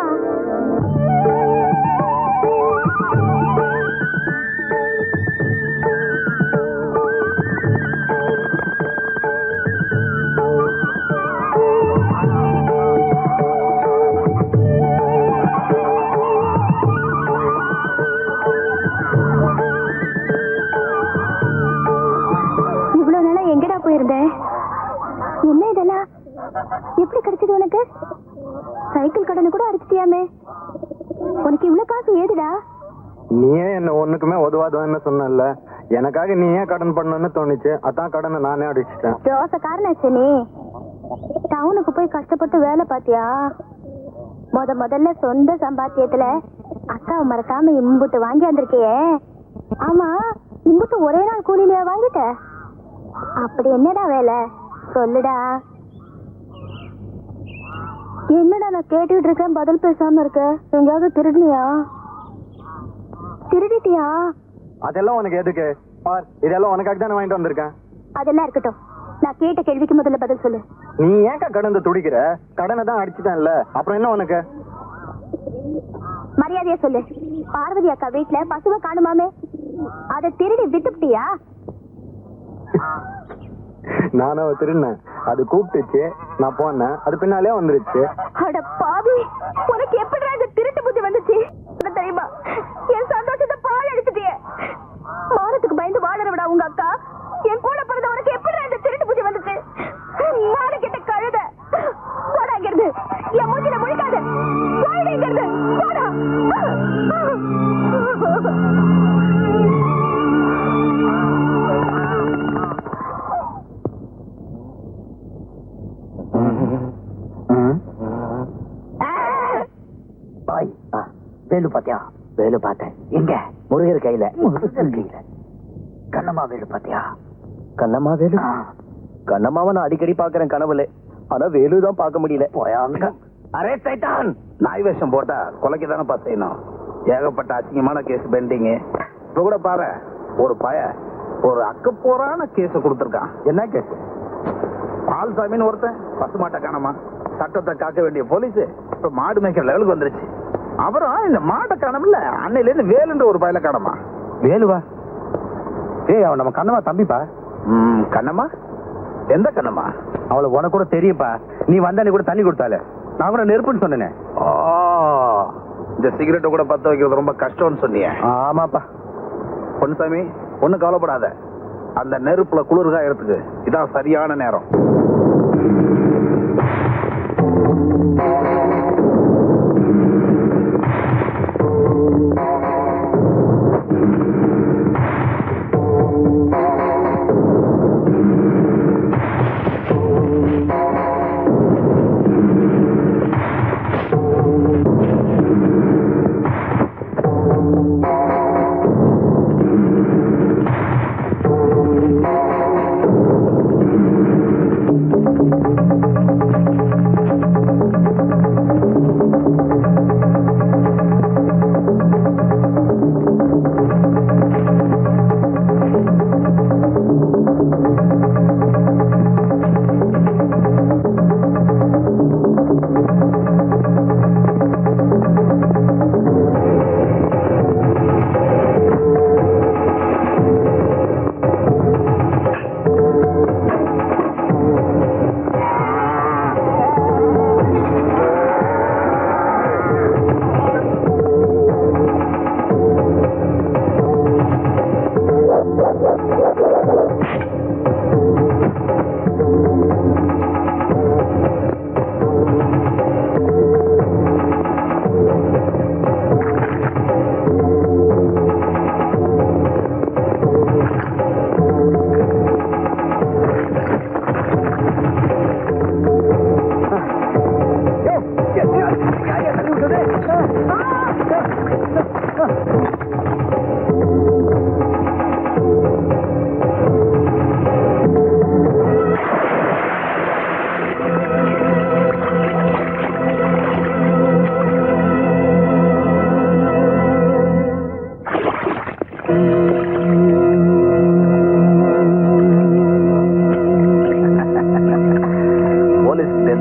எங்கடா போயிருந்த? என்ன இதெல்லாம்? எப்படி கிடைச்சது உனக்கு? சைக்கிள் கடனை கூட அடிச்சிட்டியாமே. உனக்கு இவ்வளவு காசு ஏதுடா? நீயே என்ன ஒண்ணுக்குமே உதவாதுன்னு சொன்னல, எனக்காக நீ ஏன் கடன் பண்ணணும்னு தோணுச்சு, அதான் கடனை நானே அடிச்சிட்டேன். ரோசக்காரனாச்சு நீ. டவுனுக்கு போய் கஷ்டப்பட்டு வேலை பாத்தியா? முதல்ல சொந்த சம்பாத்தியத்துல அக்காவை மறக்காம இம்புட்டு வாங்கி வந்திருக்கியே. ஆமா, இம்புட்டு ஒரே நாள் கூலியில வாங்கிட்ட? அப்படி என்னடா வேலை சொல்லுடா. என்னடா நான் கேட்டுட்டு இருக்கேன், பதில் பேசாம இருக்க? எங்கேயாவது திருடினியா? திருடிட்டியா? அதெல்லாம் உனக்கு எதுக்கு? பார், இதெல்லாம் உனக்காக தானே வாங்கிட்டு வந்திருக்கேன். அதெல்லாம் இருக்கட்டும், நான் கேட்ட கேள்விக்கு முதல்ல பதில் சொல்லு. நீ ஏன்க்கா கடந்து துடிக்கிற? கடனை தான் அடிச்சுட்டேன்ல, அப்புறம் என்ன உனக்கு? மரியாதையா சொல்லு. பார்வதி அக்கா வீட்டுல பசுவை காணுமாமே, அதை திருடி வித்துட்டியா? நானும் திருடினேன், அது கூப்பிட்டுச்சு, நான் போனேன், அது பின்னாலே வந்துருச்சு. அட பாவி, உனக்கு எப்படி இந்த திருட்டு புத்தி வந்துச்சு தெரியுமா? என் சந்தோஷத்தை பால் அடிச்சுட்டியே. மானத்துக்கு பயந்து வாழற விட உங்க அக்கா, என் கூட பிறந்த உனக்கு எப்படி இந்த திருட்டு புத்தி வந்துச்சு? மாடு கிட்ட கழுத போடாங்கிறது என் மூச்சில முழிக்காது. போயிடுங்கிறது போடா. வேலு பாத்தியா? வேலு பார்த்தேன். எங்க? முருகர் கையில. முருகர் கையில. கண்ணம்மா வேலு பாத்தியா? கண்ணம்மா வேலு? கண்ணம்மாவை நான் அடிக்கடி பாக்குறேன் கனவுல. ஆனா வேலுதான் பார்க்க முடியல. போயாங்க. அரே சைட்டான், நாய் வேஷம் போட்டா கொலைக்கு தானே செய்யணும். ஏகப்பட்ட அசிங்கமான கேஸ் பெண்டிங். இப்ப கூட பாரு, ஒரு ஒரு அக்கப்போரான கேஸ் கொடுத்துருக்கான். என்ன கேஸ்? பால்சாமின்னு ஒருத்தன் பசுமாட்டை காணமா, சட்டத்தை காக்க வேண்டிய போலீஸ் இப்ப மாடு மேய்க்கிற லெவலுக்கு வந்துருச்சு. அப்புறம் இந்த மாட்டை காணமில்ல, அன்னையில இருந்து வேலுன்ற ஒரு பயல காணமா. வேலுவா? ஏய், அவன் நம்ம கண்ணம்மா தம்பிப்பா. கண்ணம்மா? எந்த கண்ணம்மா? அவளை உனக்கு கூட தெரியுப்பா. நீ வந்தா கூட தண்ணி கொடுத்தால, நான் கூட நெருப்புன்னு சொன்னேன். இந்த சிகரெட்டை கூட பத்த வைக்கிறது ரொம்ப கஷ்டம்னு சொன்னியே. ஆமாப்பா. பொன்சாமி, ஒன்னும் கவலைப்படாத. அந்த நெருப்புல குளிர்கா எடுத்துக்கு. இதான் சரியான நேரம்.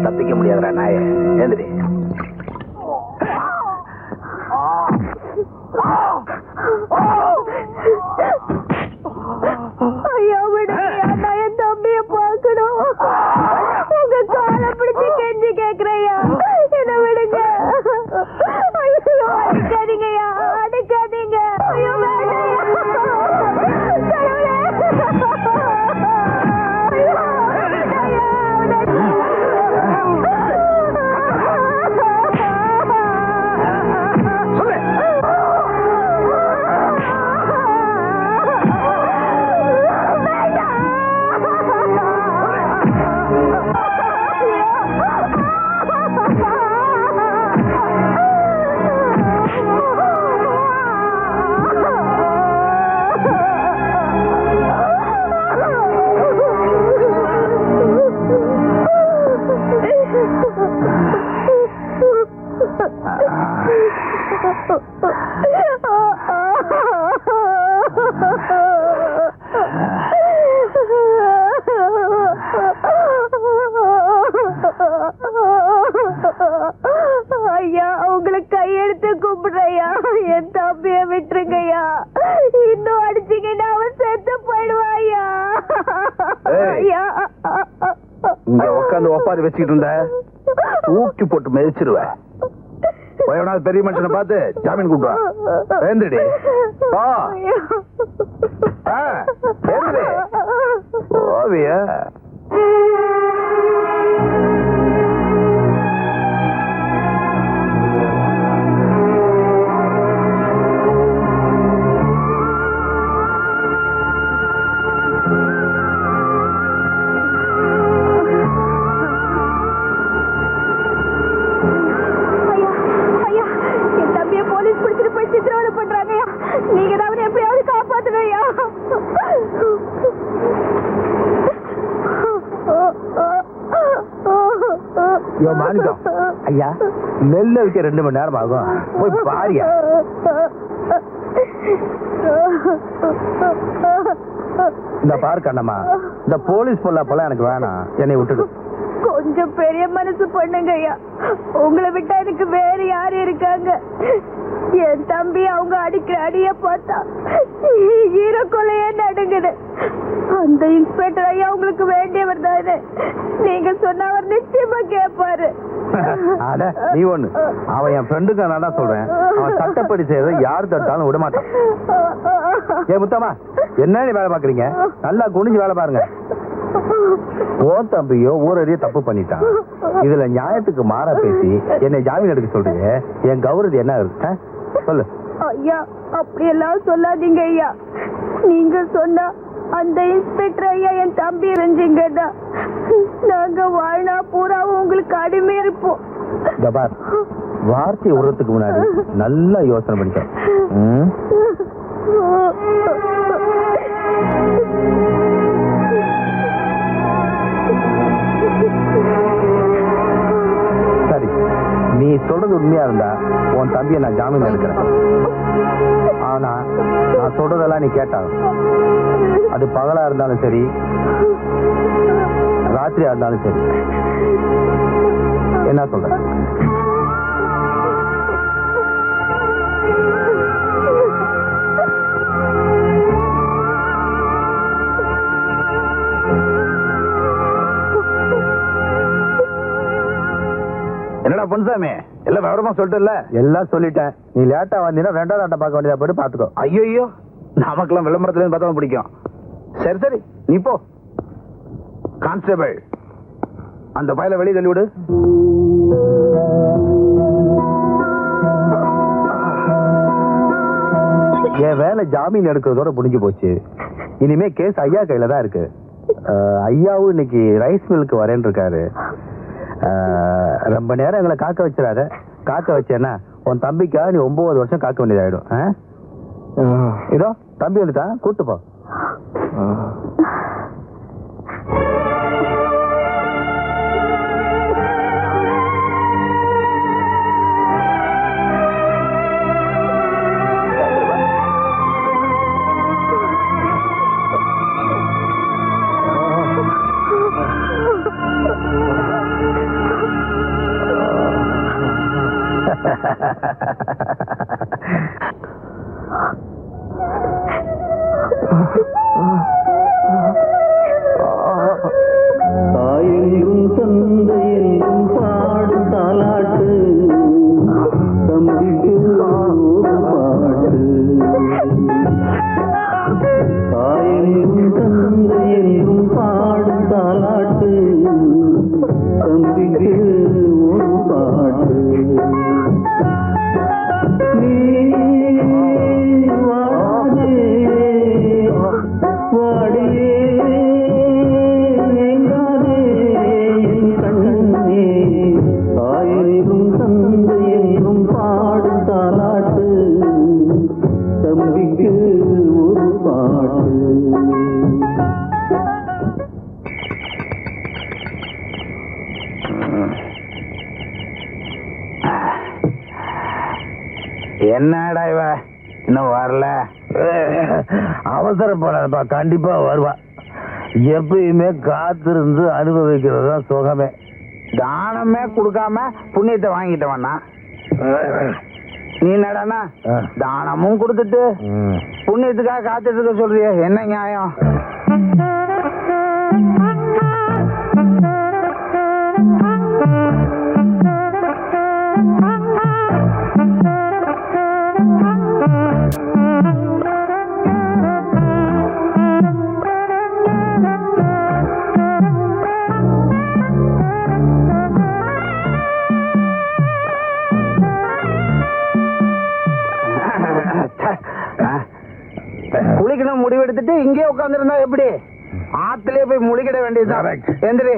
தப்பிக்க முடியாதுடா நாய. எழுந்திரி. ஐயா விடுங்கய்யா, நான் என் தம்பிய பார்க்கணும். உங்க காலை பிடிச்சு கெஞ்சி கேக்குறையா, என்ன விடுங்க. ஐயோ, அடிக்காதீங்கய்யா, அடிக்காதீங்க. ஐயோ வேண்டாம்யா. கடவுளே. ஐயோ, வேண்டாம்யா. ஐயா, உங்களுக்கு கையெடுத்து கும்பிடுறையா, என் தம்பிய விட்டுருங்கய்யா. இன்னும் அடிச்சீங்கன்னா அவன் செத்து போயிடுவாயா. ஐயா, இங்க உட்காந்து ஒப்பாரி வச்சுக்கிட்டு இருந்த ஊக்கி போட்டு மிதிச்சிருவேன். போயவனாவது பெரிய மனுஷனை பார்த்து ஜாமீன் கூப்பிடுவா. எழுந்துடி. ஓவிய ஐயா, ஐயா, என் தம்பிய போலீஸ் யோ மாணிக்கம் ஐயா, நெல்லை விற்க 2 மணி நேரம் ஆகும், போய் பாரியா. இந்த பாரு கண்ணம்மா, இந்த போலீஸ் பொல்லாப்பெல்லாம் எனக்கு வேணாம், என்னை விட்டுடு. கொஞ்சம் பெரிய மனசு பண்ணுங்க ஐயா. உங்களை விட்டா எனக்கு வேற யாரு இருக்காங்க? என் தம்பி அவங்க அடிக்கிற அடிய பார்த்தா ஈரக்கொலையே நடுங்குது. அந்த இன்ஸ்பெக்டர் ஐயா உங்களுக்கு வேண்டியவர் தானே, நீங்க சொன்ன அவர் நிச்சயமா கேட்பாரு. அட நீ ஒண்ணு, அவன் என் ஃப்ரெண்டுக்கு நான் தான் சொல்றேன், அவன் சட்டப்படி செய்யறத யாரு தட்டாலும் விட மாட்டான். ஏ முத்தம்மா, என்ன வேலை பாக்குறீங்க? நல்லா குனிஞ்சு வேலை பாருங்க. ஓ தம்பியோ ஊரடியே தப்பு பண்ணிட்டான், இதுல நியாயத்துக்கு மாறா பேசி என்னை ஜாமீன் எடுக்க சொல்றீங்க, என் கௌரவம் என்ன இருக்கு சொல்லு. ஐயா அப்படியெல்லாம் சொல்லாதீங்க ஐயா. நீங்க சொன்னா அந்த இன்ஸ்பெக்டர் ஐயா என் தம்பி இருந்தீங்கன்னா நாங்க வாழ்நா பூராவும் உங்களுக்கு அடிமை இருப்போம். பார், வார்த்தை விடுறதுக்கு முன்னாடி நல்லா யோசனை பண்ணிக்க. சரி, நீ சொல்றது உண்மையா இருந்தா உன் தம்பியை நான் ஜாமீன் எடுக்கிறேன். ஆனா நான் சொல்றதெல்லாம் நீ கேட்டா, அது பகலா இருந்தாலும் சரி ராத்திரியா இருந்தாலும் சரி, என்ன சொல்ற? என்னடா பொன்சாமி, எல்லாம் விவரமா சொல்லிட்டு? எல்லாம் சொல்லிட்டேன். நீ லேட்டா வந்தீங்கன்னா 2வது ஆட்டம் பார்க்க வேண்டியதா போயிட்டு பாத்துக்கோ. ஐயோ, நமக்கெல்லாம் விளம்பரத்துல இருந்து பார்த்தா பிடிக்கும். சரி சரி, நீ போ. கான்ஸ்டபிள், அந்த பையல வெளியே தள்ளி விடு. என் வேலை ஜாமீன் எடுக்கிறதோட முடிஞ்சு போச்சு. இனிமே கேஸ் ஐயா கையில தான் இருக்கு. ஐயாவும் இன்னைக்கு ரைஸ் மில்க்கு வரேன்னு இருக்காரு. ரொம்ப நேரம் எங்களை காக்க வச்சிடாத. காக்க வச்சேன்னா உன் தம்பிக்காக நீ 9 வருஷம் காக்க வேண்டியதாயிடும். இதோ தம்பி வந்துட்டான், கூட்டு போ. தாயென்றும் தந்தை என்றும் பாடும் தாலாட்டு, தம்பிக்கு ஒரு பாட்டு. தாயென்றும் தந்தை என்றும் பாடும் தாலாட்டு, தம்பிக்கு ஒரு பாட்டு. நீ வாடே வாடியே என்னடா இவ இன்னும் வரல? அவசரப்படாதப்பா, கண்டிப்பா வருவா. எப்பயுமே காத்திருந்து அனுபவிக்கிறது தான் சுகமே. தானமே கொடுக்காம புண்ணியத்தை வாங்கிட்டவனா நீ? என்னடானா தானமும் கொடுத்துட்டு புண்ணியத்துக்காக காத்துட்டு இருக்க சொல்றிய, என்ன நியாயம்? குளிக்கணும் முடிவெடுத்துட்டு இங்கே உட்காந்துருந்தா எப்படி? ஆத்திலே போய் முழிக்கிட வேண்டியதுதான். எந்திரி.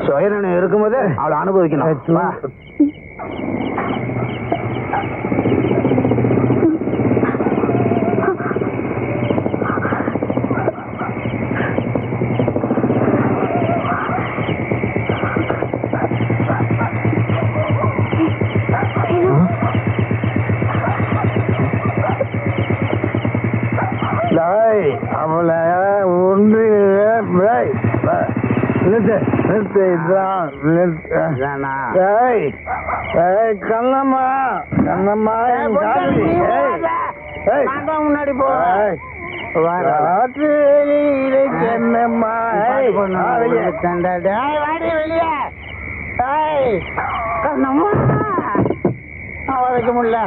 சுயநலம் இருக்கும்போது அவளை அனுபவிக்கணும். அவளை ஒன்று கண்ணம்மா கண்ணம்மா முன்னாடி போ என்னம்மா வெளியே கண்ணம்மா வைக்க முடியல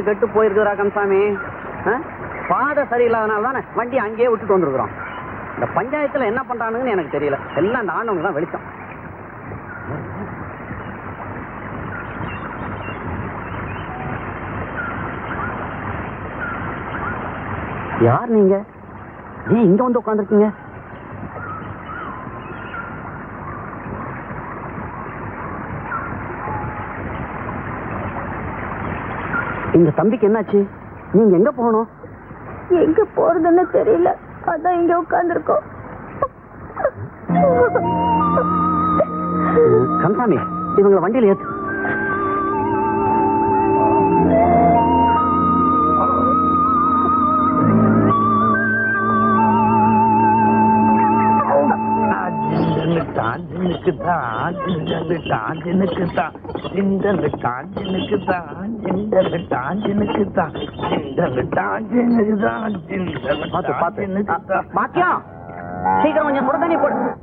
கெட்டு போயிருக்கிறா கந்தசாமி. பாதை சரியில்லாதனால தானே வண்டி அங்கேயே விட்டுட்டு வந்துருக்குறோம். இந்த பஞ்சாயத்துல என்ன பண்றானுங்கன்னு எனக்கு தெரியல. எல்லாம் இந்த ஆண்டவங்க தான் வெளிச்சம். யார் நீங்க? ஏன் இங்க வந்து உட்காந்துருக்கீங்க? இந்த தம்பிக்கு என்னாச்சு? நீங்க எங்க போகணும்? எங்க போறதுன்னு தெரியல, அதான் இங்க உட்கார்ந்துருக்கோம். கந்தசாமி, இவங்களை வண்டியில ஏத்து.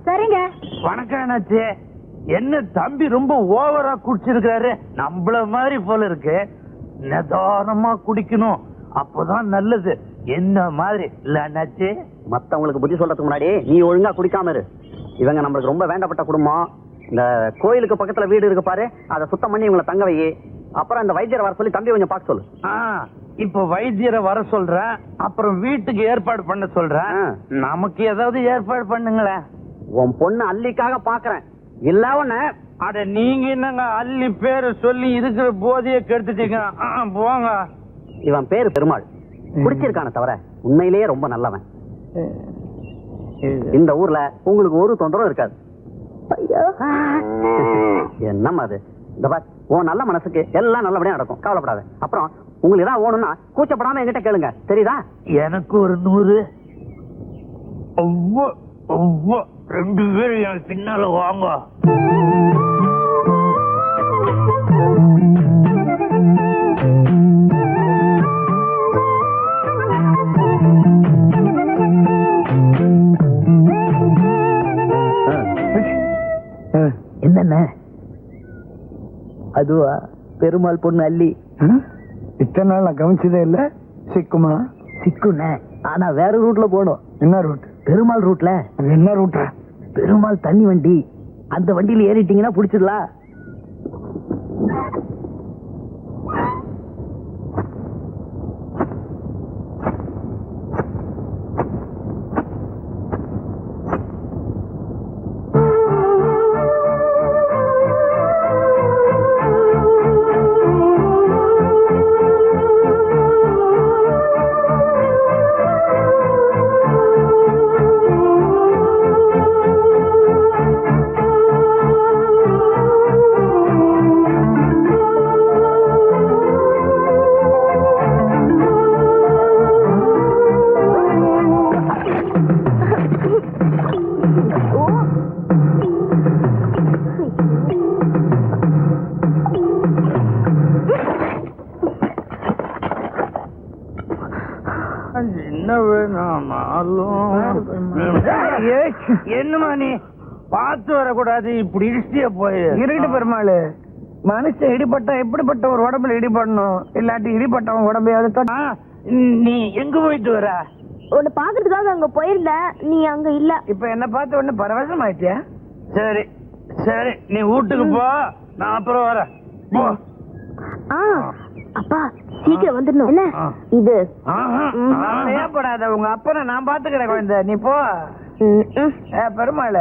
சரிங்க. வணக்கம் என்னாச்சு? என்ன தம்பி ரொம்ப ஓவரா குடிச்சிருக்காரு? நம்மள மாதிரி போல இருக்கு. நிதானமா குடிக்கணும், அப்பதான் நல்லது. என்ன மாதிரி இல்ல என்னாச்சு? மத்தவங்களுக்கு புத்தி சொல்றதுக்கு முன்னாடி நீ ஒழுங்கா குடிக்காம இரு. இவங்க நம்மளுக்கு ரொம்ப வேண்டப்பட்ட குடும்பம். இந்த கோயிலுக்கு பக்கத்துல வீடு இருக்கு பாரு, அதை சுத்தம் பண்ணி இவங்களை தங்க வை. அப்புறம் இந்த வைத்தியரை வர சொல்லி தம்பி கொஞ்சம் பார்க்க சொல்லு. இப்ப வைத்தியரை வர சொல்றேன், அப்புறம் வீட்டுக்கு ஏற்பாடு பண்ண சொல்றேன். நமக்கு ஏதாவது ஏற்பாடு பண்ணுங்களேன். உன் பொண்ணு அல்லிக்காக பாக்குறேன். இல்ல ஒண்ணு. அட நீங்க என்னங்க அல்லி பேரு சொல்லி இருக்கிற போதைய கெடுத்துட்டீங்க. போங்க. இவன் பேரு பெருமாள். குடிச்சிருக்கான தவிர உண்மையிலேயே ரொம்ப நல்லவன். இந்த ஊர்ல உங்களுக்கு ஒரு தொந்தரவும் இருக்காது. என்னம்மா அது? இந்த பார், உன் நல்ல மனசுக்கு எல்லாம் நல்லபடியா நடக்கும், கவலைப்படாத. அப்புறம் உங்களுக்கு ஏதாவது ஓணும்னா கூச்சப்படாம என்கிட்ட கேளுங்க, தெரியுதா? எனக்கு ஒரு 100. 2 பேரும் எனக்கு பின்னால வாங்க. என்னென்ன? அதுவா பெருமாள் பொண்ணு அல்லி. இத்தனை நாள் நான் கவனிச்சதே இல்ல. சிக்குமா? சிக்குண்ண, ஆனா வேற ரூட்ல போகணும். என்ன ரூட்? பெருமாள் ரூட்ல. என்ன ரூட்? பெருமாள் தண்ணி வண்டி. அந்த வண்டியில ஏறிட்டீங்கன்னா புடிச்சிடலாம். என்ன என்னமா நீ பார்த்து வரக்கூடாது, இப்படி இடிச்சிய போய் இருக்கிட்டு பெருமாள். மனுஷன் இடிப்பட்டா எப்படிப்பட்ட ஒரு உடம்புல இடிபடணும், இல்லாட்டி இடிப்பட்டவன் உடம்பையாவது. நீ எங்க போயிட்டு வர? உன்னை பாக்குறதுக்காக அங்க போயிருந்த, நீ அங்க இல்ல. இப்ப என்ன பார்த்து உடனே பரவசம் ஆயிட்டியா? சரி சரி, நீ வீட்டுக்கு போ, நான் அப்புறம் வரேன். போ. அப்பா சீக்கிரம் வந்துடணும். என்ன இது? ஏப்படாத, உங்க அப்பனை நான் பாத்துக்கிறேன் குழந்தை, நீ போ. பெருமாள்,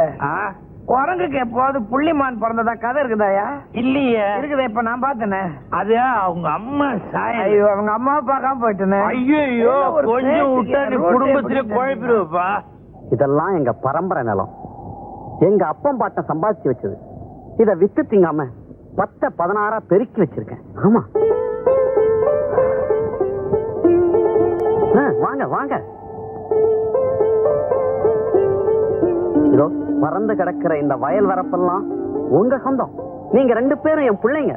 குரங்குக்கு எப்போது புள்ளிமான் பிறந்ததா கதை இருக்குதாயா? இல்லையே. இருக்குதா? இப்ப நான் பார்த்தேனே. அது அவங்க அம்மா சாய். ஐயோ, அவங்க அம்மா பார்க்காம போயிட்டேனே. ஐயோ, கொஞ்சம் விட்டா நீ குடும்பத்திலே குழப்பிடுவப்பா. இதெல்லாம் எங்க பரம்பரை நிலம். எங்க அப்பன் பாட்டன் சம்பாதிச்சு வச்சது. இத வித்து திங்காம 10-16 பெருக்கி வச்சிருக்கேன். ஆமா, வாங்க வாங்க. இதோ பறந்து கிடக்கிற இந்த வயல் வரப்பெல்லாம் உங்க சொந்தம். நீங்க 2 பேரும் என் பிள்ளைங்க.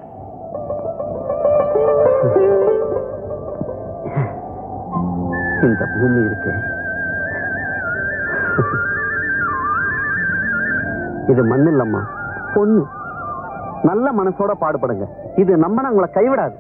இந்த பூமி இருக்கு, இது மண் இல்லம்மா, பொண்ணு. நல்ல மனசோட பாடுபடுங்க. இது நம்ம உங்களை கைவிடாது.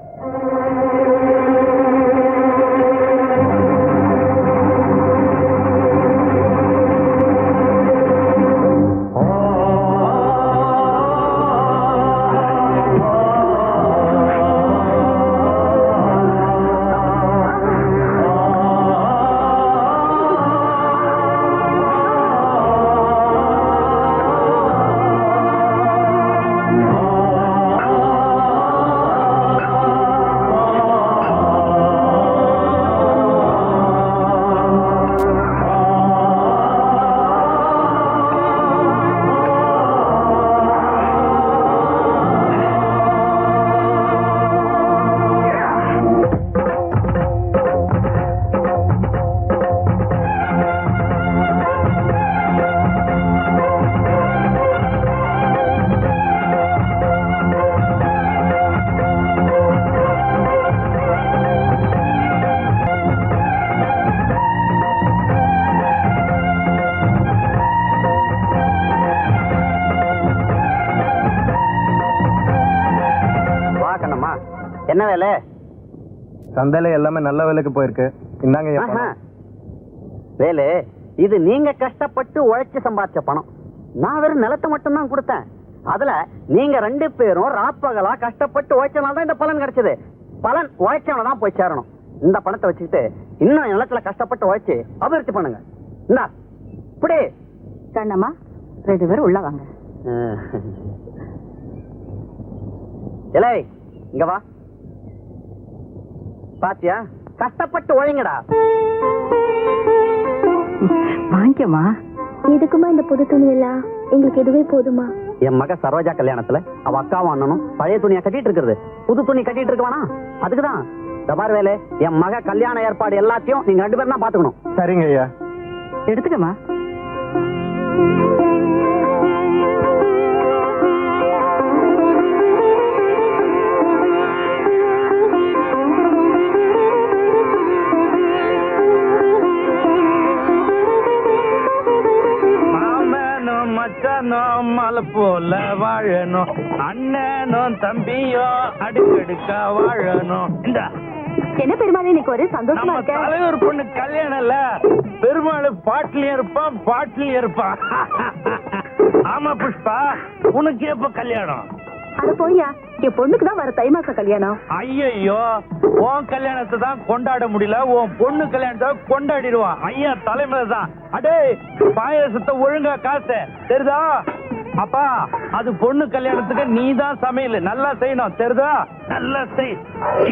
என்ன வேலை? சந்தையில எல்லாமே நல்ல வேலைக்கு போயிருக்கு. இந்தாங்க வேலை. இது நீங்க கஷ்டப்பட்டு உழைச்சு சம்பாதிச்ச பணம். நான் வெறும் நிலத்தை மட்டும் தான் கொடுத்தேன். அதுல நீங்க 2 பேரும் ராப்பகலா கஷ்டப்பட்டு உழைச்சனால தான் இந்த பலன் கிடைச்சது. பலன் உழைச்சவன தான் போய் சேரணும். இந்த பணத்தை வச்சுக்கிட்டு இன்னும் நிலத்துல கஷ்டப்பட்டு உழைச்சு அபிவிருத்தி பண்ணுங்க. இந்தா இப்படி. கண்ணம்மா 2 பேரும் உள்ள வாங்க. இலை இங்க வா. பாத்தியா, கஷ்டப்பட்டு உழைங்கடா. வாங்கிக்கமா. எதுக்குமா இந்த புது துணி எல்லாம்? எங்களுக்கு எதுவே போதுமா? என் மக சரோஜா கல்யாணத்துல அவ அக்காவும் அண்ணனும் பழைய துணியை கட்டிட்டு இருக்கிறது. புது துணி கட்டிட்டு இருக்க வேணா, அதுக்குதான். தபார் வேலை, என் மக கல்யாண ஏற்பாடு எல்லாத்தையும் நீங்க 2 பேரும் தான் பாத்துக்கணும். சரிங்க ஐயா. எடுத்துக்கமா. மலை போல வாழணும், அண்ணனும் தம்பியும் அடுக்கடுக்கா வாழணும். என்ன பெருமாள் இன்னைக்கு ஒரு சந்தோஷமா இருக்க? தலைவர் பொண்ணு கல்யாணம் இல்ல, பெருமாள் பாட்டிலையும் இருப்பான் பாட்டிலையும் இருப்பான். ஆமா புஷ்பா, உனக்கு எப்ப கல்யாணம்? அது போய்யா, என் பொண்ணுக்கு தான் வர தை மாச கல்யாணம். ஐயோ, உன் கல்யாணத்தை தான் கொண்டாட முடியல, உன் பொண்ணு கல்யாணத்தை கொண்டாடிடுவான். ஐயா தலைமுறை தான். அடே பாயசத்தை ஒழுங்கா காசு தெரியுதா? அப்பா, அது பொண்ணு கல்யாணத்துக்கு நீ தான் சமையல் நல்லா செய்யணும் தெரியுதா? நல்லா செய்.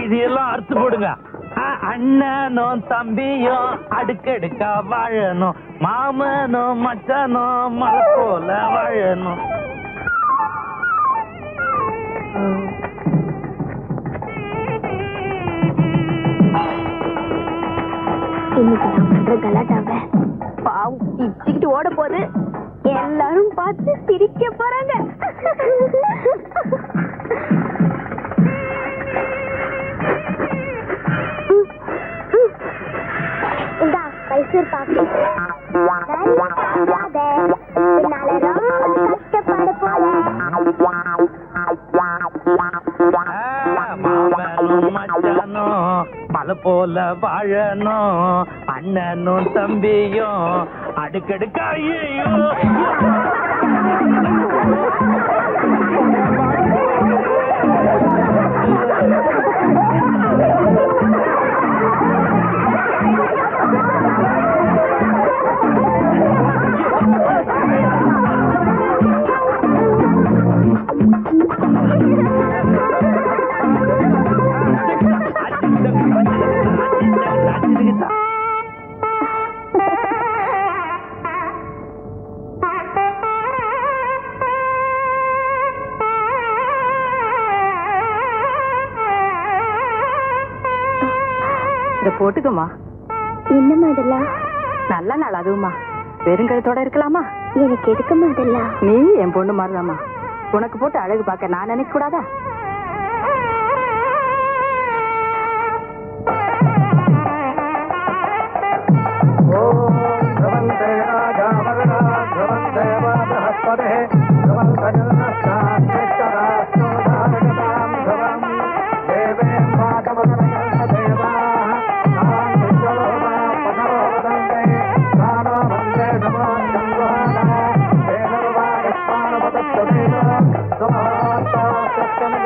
இது எல்லாம் அறுத்து போடுங்க. அண்ணனும் தம்பியும் அடுக்கடுக்கா வாழணும், மாமனும் மச்சனும் மலை போல வாழணும். இன்னைக்கு நான் பண்ற கலாட்டாவ பாவம் இச்சுக்கிட்டு ஓட போது எல்லாரும் பார்த்து சிரிக்க போறாங்க. மைசூர் பாக்கு கஷ்டப்பட மலை போல வாழணும் அண்ணனும் தம்பியும் அடுக்கடுக்கா போட்டுக்கோமா. என்னம்மா இதெல்லாம்? நல்ல நாள் அதுவுமா. வெறுங்கழுத்தோட இருக்கலாமா? எனக்கு எதுக்குமா இதெல்லாம்? நீ என் பொண்ணு மாதிரிதாம்மா. உனக்கு போட்டு அழகு பார்க்க நான் நினைக்க கூடாதா? Come on,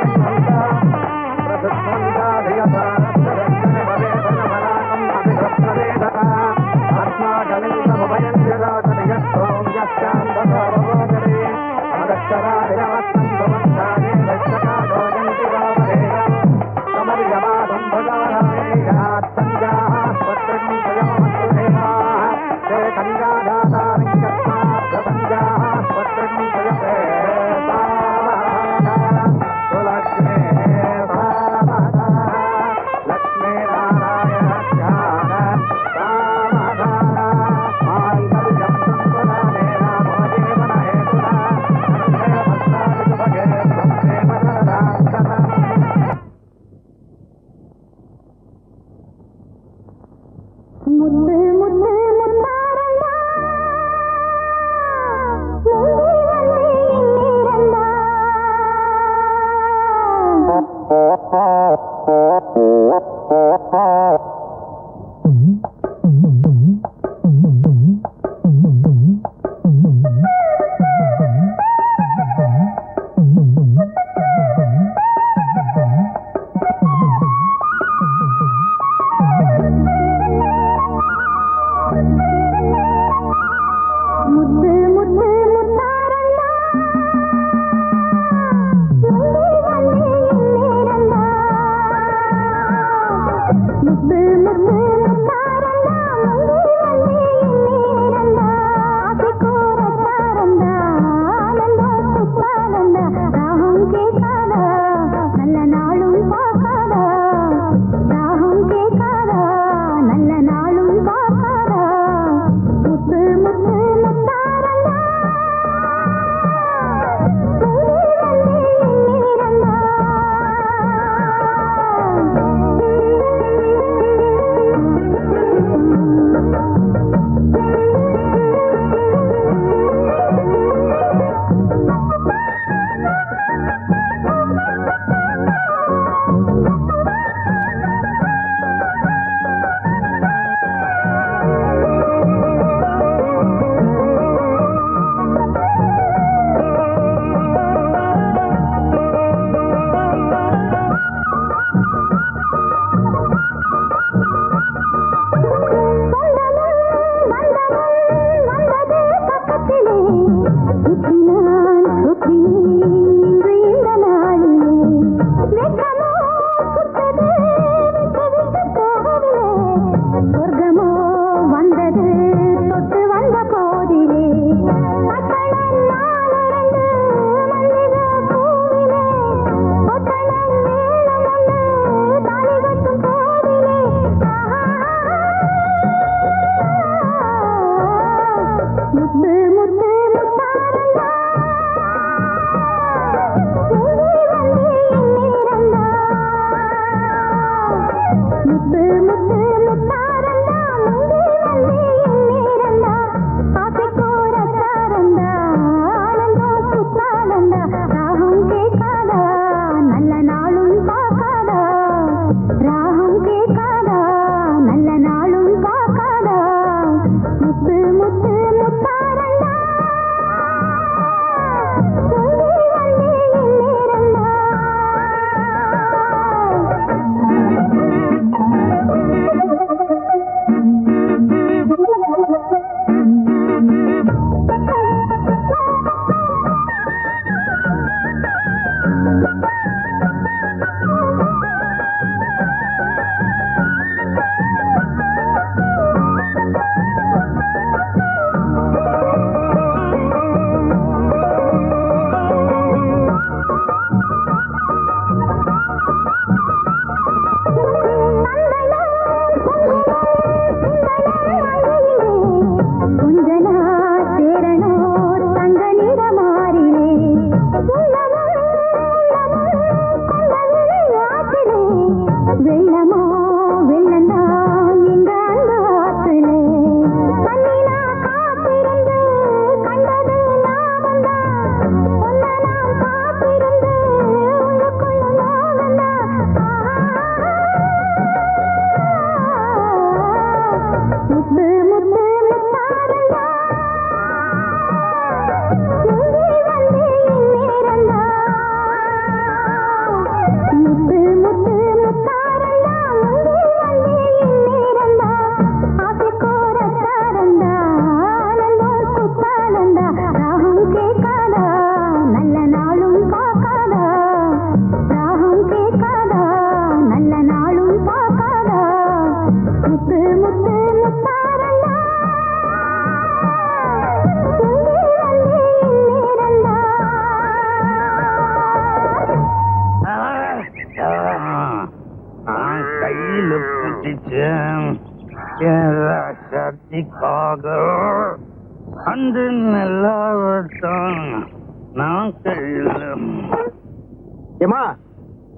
ஏமா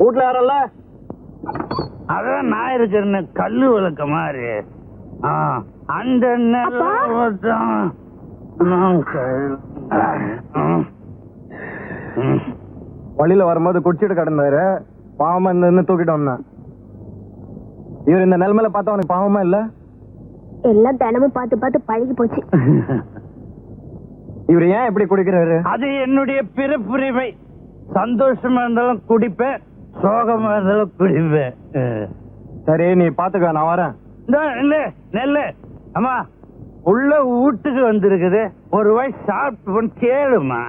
வீட்டுல யாரல்ல? அதான் நான் இருக்கிற கல்லு விளக்க மாதிரி அந்த வழியில வரும்போது குடிச்சிட்டு கிடந்தாரு, பாவமா இருந்து தூக்கிட்டு வந்தேன். இவர் இந்த நிலைமையில பார்த்தா உனக்கு பாவமா இல்ல? எல்லாம் தினமும் பார்த்து பார்த்து பழகி போச்சு. இவர் ஏன் எப்படி குடிக்கிறாரு? அது என்னுடைய பிறப்புரிமை. சந்தோஷமா இருந்தாலும் குடிப்பேன், சோகமா இருந்தாலும் குடிப்பேன். சரி நீ பாத்துக்க, நான் வரேன். நெல்லு அம்மா உள்ள வீட்டுக்கு வந்திருக்குது, ஒரு வாய் சாப்பிட்டு கேளுமா.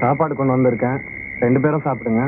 சாப்பாடு கொண்டு வந்திருக்கேன், 2 பேரும் சாப்பிடுங்க.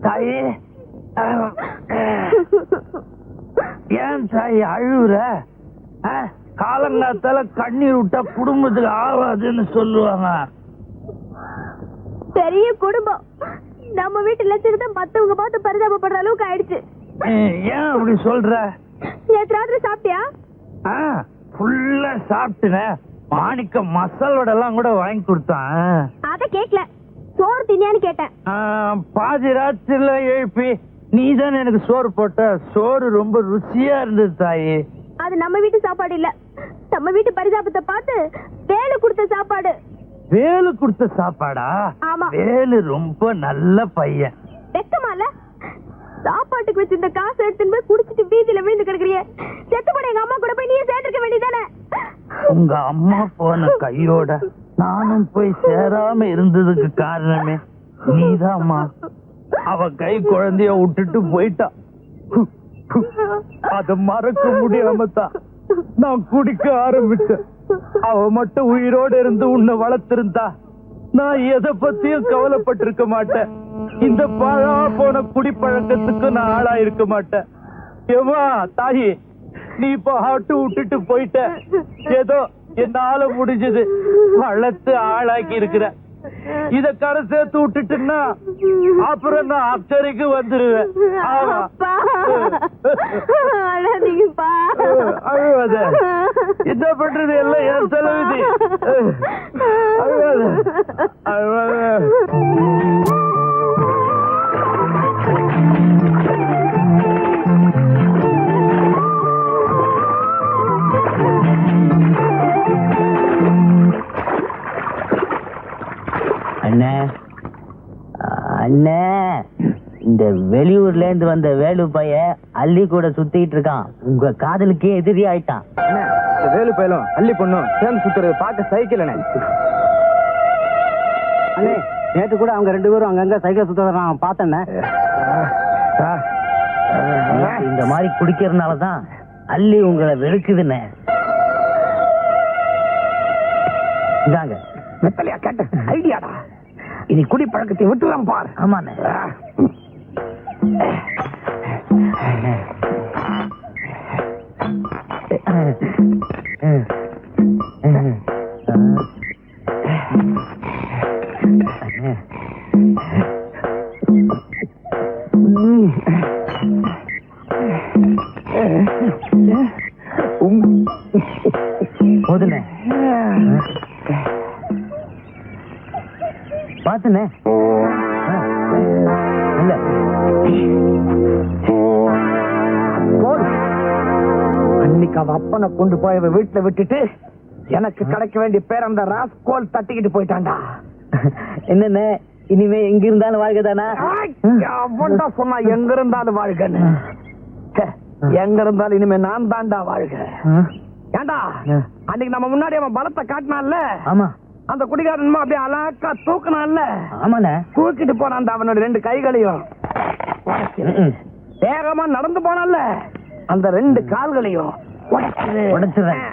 தாயே, ஏன் தாய் அழுவுற? காலங்காத்தால கண்ணீர் விட்டா குடும்பத்துக்கு ஆகாதுன்னு சொல்லுவாங்க. பெரிய குடும்பம், நம்ம வீட்டு லட்சணத்தை மத்தவங்க பார்த்து பரிதாபப்படுற அளவுக்கு ஆயிடுச்சு. ஏன் அப்படி சொல்ற? நேற்று ராத்திரி சாப்பிட்டியா? ஃபுல்லா சாப்பிட்டுனேன். மாணிக்க மசாலோட எல்லாம் கூட வாங்கி கொடுத்தான். அத கேக்கல, சோறு தின்னியான்னு கேட்டேன். பாதி ராத்திரில எழுப்பி நீதான் எனக்கு சோறு போட்ட. சோறு ரொம்ப ருசியா இருந்தது தாயி. அது நம்ம வீட்டு சாப்பாடு இல்ல, நம்ம வீட்டு பரிதாபத்தை பார்த்து வேலு கொடுத்த சாப்பாடு. வேலு கொடுத்த சாப்பாடா? ஆமா. வேலு ரொம்ப நல்ல பையன். வெக்கமால சாப்பாட்டுக்கு வச்சிருந்த காசு எடுத்துன்னு போய் குடிச்சிட்டு வீதியில விழுந்து கிடக்குறிய. உங்க அம்மா போன கையோட நானும் போய் சேராம இருந்ததுக்கு காரணமே நீதாம்மா. அவ கை குழந்தைய விட்டுட்டு போயிட்டா. அத மறக்க முடியாம தான் நான் குடிக்க ஆரம்பிச்சேன். அவ மட்டும் உயிரோட இருந்து உன்னை வளர்த்திருந்தா நான் எதை பத்தியும் கவலைப்பட்டிருக்க மாட்டேன். இந்த பழா போன குடிப்பழக்கத்துக்கு நான் ஆளா இருக்க மாட்டேன். ஏமா தாயி, நீ இப்ப ஆட்டு விட்டுட்டு போயிட்ட. ஏதோ என்னால முடிஞ்சது வளர்த்து ஆளாக்கி இருக்கிற. இத கரை சேர்த்து விட்டுட்டுன்னா அப்புறம் நான் அக்கறைக்கு வந்துருவேன். ஆமா, அழுவாத. என்ன பண்றது, எல்லாம் என் தலைவிதி. அழுவாத அழுவாத. அண்ணே அண்ணே, இந்த வெளியூர்ல இருந்து வந்த வேலு பைய அள்ளி கூட சுத்திட்டு இருக்கான். உங்க காதலுக்கே எதிரி ஆயிட்டான். வேலு பயிலும் அள்ளி பொண்ணும் சேர்ந்து சுத்துறது பார்க்க சைக்கிள் அண்ணே. நேற்று கூட அவங்க 2 பேரும் அங்கங்க சைக்கிள் சுத்த நான் பார்த்தேன்னே. இந்த மாதிரி குடிக்கிறதுனாலதான் அள்ளி உங்களை வெறுக்குதுண்ணே. இதாங்க மெத்தலையா கேட்ட ஐடியாடா. இனி குடி பழக்கத்தை விட்டுலாம் பாரு. ஆமாண்ணே. போதுண்ணே, பாத்துண்ணே. இல்ல அன்னைக்கு அவ அப்பனை கொண்டு போய் அவ வீட்டுல விட்டுட்டு எனக்கு கிடைக்க வேண்டிய பேர் அந்த ராஸ்கோல் தட்டிக்கிட்டு போயிட்டான்டா. என்னண்ணே, இனிமே எங்க இருந்தாலும் வாழ்க்கைதானா? அவன்டா சொன்னா எங்க இருந்தாலும் வாழ்கன்னு. எங்க இருந்தாலும் இனிமே நான் தான்டா வாழ்க. ஏண்டா அன்னைக்கு நம்ம முன்னாடி அவன் பலத்தை காட்டினான்ல, ஆமா, அந்த குடிகாரன் அப்படியே அலாக்கா தூக்குனான்ல, ஆமாண்ணே, தூக்கிட்டு போனான் அவனோட 2 கைகளையும். வேகமா நடந்து போனான்ல, அந்த 2 கால்களையும் உடைச்சிடுறேன்.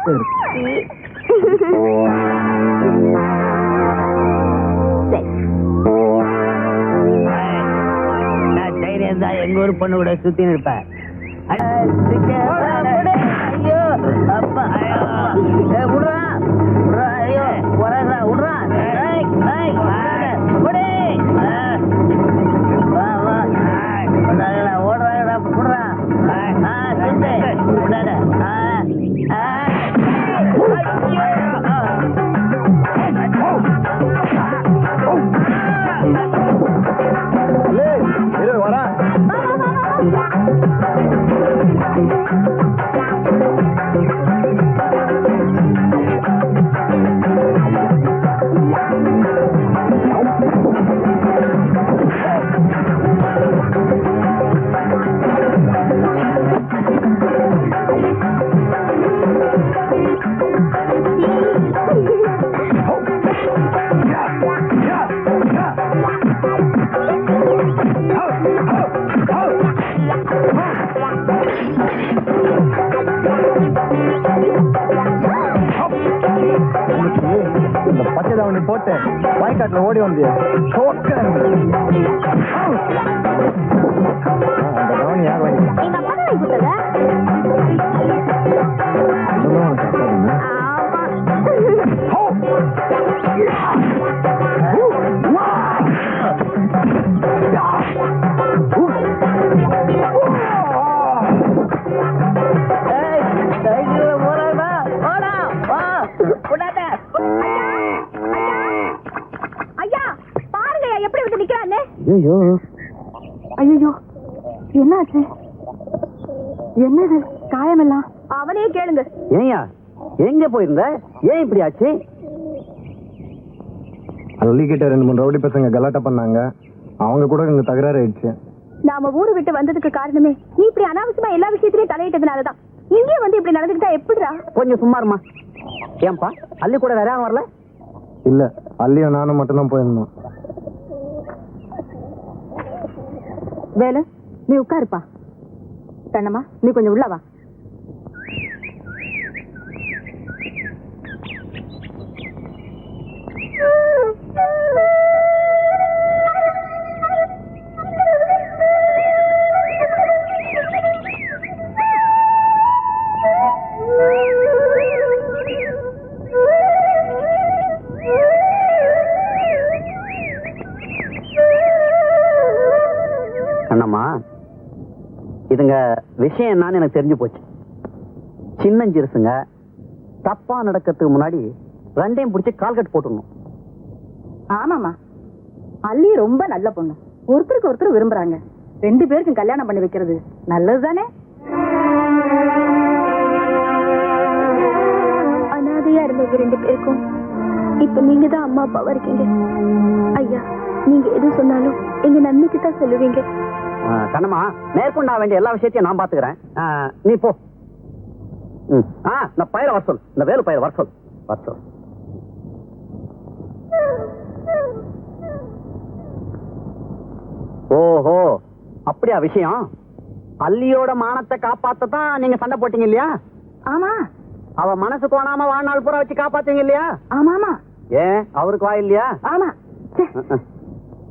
நான் தைரியம் தான் எங்க ஊர் பொண்ணு கூட சுத்தி இருப்பேன். ஐயோ அப்பா, விடுறா ஐயோ விடுறா விடுறா. ஓடுறாங்கடா விடுறா. இந்த பச்சை தாவணி போட்டு வாய்க்காட்டுல ஓடி வந்து அந்த தாவணி யார் வாங்கி எங்க அப்பா தான் வாங்கி கொடுத்ததா? ஐயா பாருங்க எப்படி வந்து நிக்கிறான்னு. ஐயோ ஐயோ என்னாச்சு? என்னது காயமெல்லாம்? அவனே கேளுங்க. ஏயா எங்க போயிருந்த? ஏன் இப்படி ஆச்சு? அள்ளிக்கிட்ட 2-3 ரவுடி பசங்க கலாட்டா பண்ணாங்க. அவங்க கூட இங்க தகராறு ஆயிடுச்சு. நாம ஊரு விட்டு வந்ததுக்கு காரணமே நீ இப்படி அனாவசியமா எல்லா விஷயத்திலயும் தலையிட்டதுனாலதான். இங்கே வந்து இப்படி நடந்துக்கிட்டா எப்படிடா? கொஞ்சம் சும்மா இருமா. ஏன்பா அள்ளி கூட வேற யாரும் வரல? இல்ல, அள்ளியும் நானும் மட்டும்தான் போயிருந்தோம். வேலு நீ உட்காருப்பா. கண்ணம்மா நீ கொஞ்சம் உள்ள வா. அண்ணம்மா, இதுங்க விஷயம் என்னன்னு எனக்கு தெரிஞ்சு போச்சு. சின்னஞ்சிறுசுங்க தப்பா நடக்கிறதுக்கு முன்னாடி ரெண்டையும் பிடிச்சி கால்கட்டு போட்டுடணும். ஆமாமா, அள்ளி ரொம்ப நல்ல பொண்ணு. ஒருத்தருக்கு ஒருத்தர் விரும்புறாங்க. 2 பேருக்கும் கல்யாணம் பண்ணி வைக்கிறது நல்லதுதானே? அனாதையா இருந்த 2 பேருக்கும் இப்ப நீங்க தான் அம்மா அப்பாவா இருக்கீங்க. ஐயா நீங்க எது சொன்னாலும் எங்க நன்மைக்கு தான் சொல்லுவீங்க. கண்ணம்மா, மேற்கொண்டா வேண்டிய எல்லா விஷயத்தையும் நான் பாத்துக்கிறேன். நீ போ. நான் பயிர வர சொல். இந்த வேலு பயிர வர சொல். ஓஹோ, அப்படியா விஷயம்? அள்ளியோட மானத்தை காப்பாத்ததான் நீங்க சண்டை போட்டீங்க இல்லையா? ஆமா. அவ மனசு கோணாம வாழ்நாள் பூரா வச்சு காப்பாத்தீங்க இல்லையா? ஆமாமா. ஏன் அவருக்கு வாய் இல்லையா? ஆமா.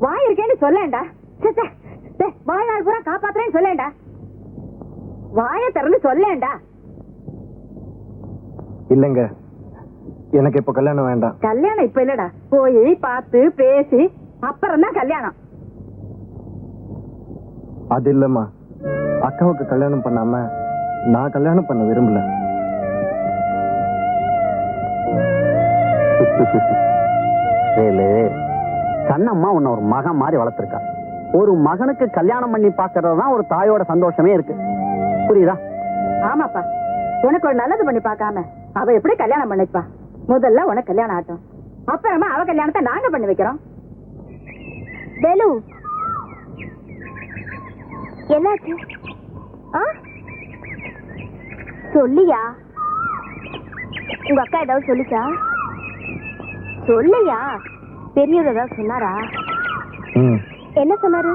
வாய் இருக்கேன்னு சொல்லேன்டா. வாழ்நாள் பூரா காப்பாத்துறேன்னு சொல்லேன்டா. வாய திறந்து சொல்லேன்டா. இல்லங்க, எனக்கு இப்ப கல்யாணம் வேண்டாம். கல்யாணம் இப்ப இல்லடா. போய் பார்த்து பேசி அப்புறம் தான் கல்யாணம். அது இல்லம்மா, அக்காவுக்கு கல்யாணம் பண்ணாம நான் கல்யாணம் பண்ண விரும்பல. கண்ணம்மா உன்னை ஒரு மகன் மாதிரி வளர்த்திருக்கா. ஒரு மகனுக்கு கல்யாணம் பண்ணி பாக்குறதுதான் ஒரு தாயோட சந்தோஷமே இருக்கு. புரியுதா? ஆமாப்பா, உனக்கு ஒரு நல்லது பண்ணி பார்க்காம அவ எப்படி கல்யாணம் பண்ணிப்பா? முதல்ல உனக்கு கல்யாணம் ஆட்டும், அப்புறமா அவ கல்யாணத்தை நாங்க பண்ணி வைக்கிறோம். வேலு என்னாச்சு? சொல்லியா? உங்க அக்கா ஏதாவது சொல்லிச்சா? சொல்லையா? பெரியவர் ஏதாவது சொன்னாரா? என்ன சொன்னாரு?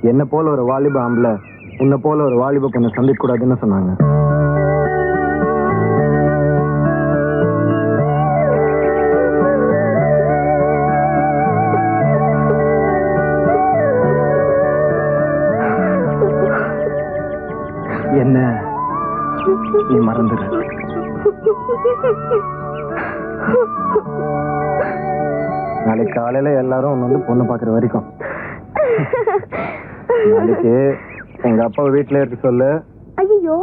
என்ன போல ஒரு வாலிப ஆம்பளை உன்னை போல ஒரு வாலிப பொண்ணை சந்திக்க கூடாதுன்னு சொன்னாங்க. நாளைக்கு காலையில எல்லாரும் வந்து பொண்ணு பாக்குற வரைக்கும் நாளைக்கு எங்க அப்பா வீட்டுல இருக்க சொல்லு. ஐயோ,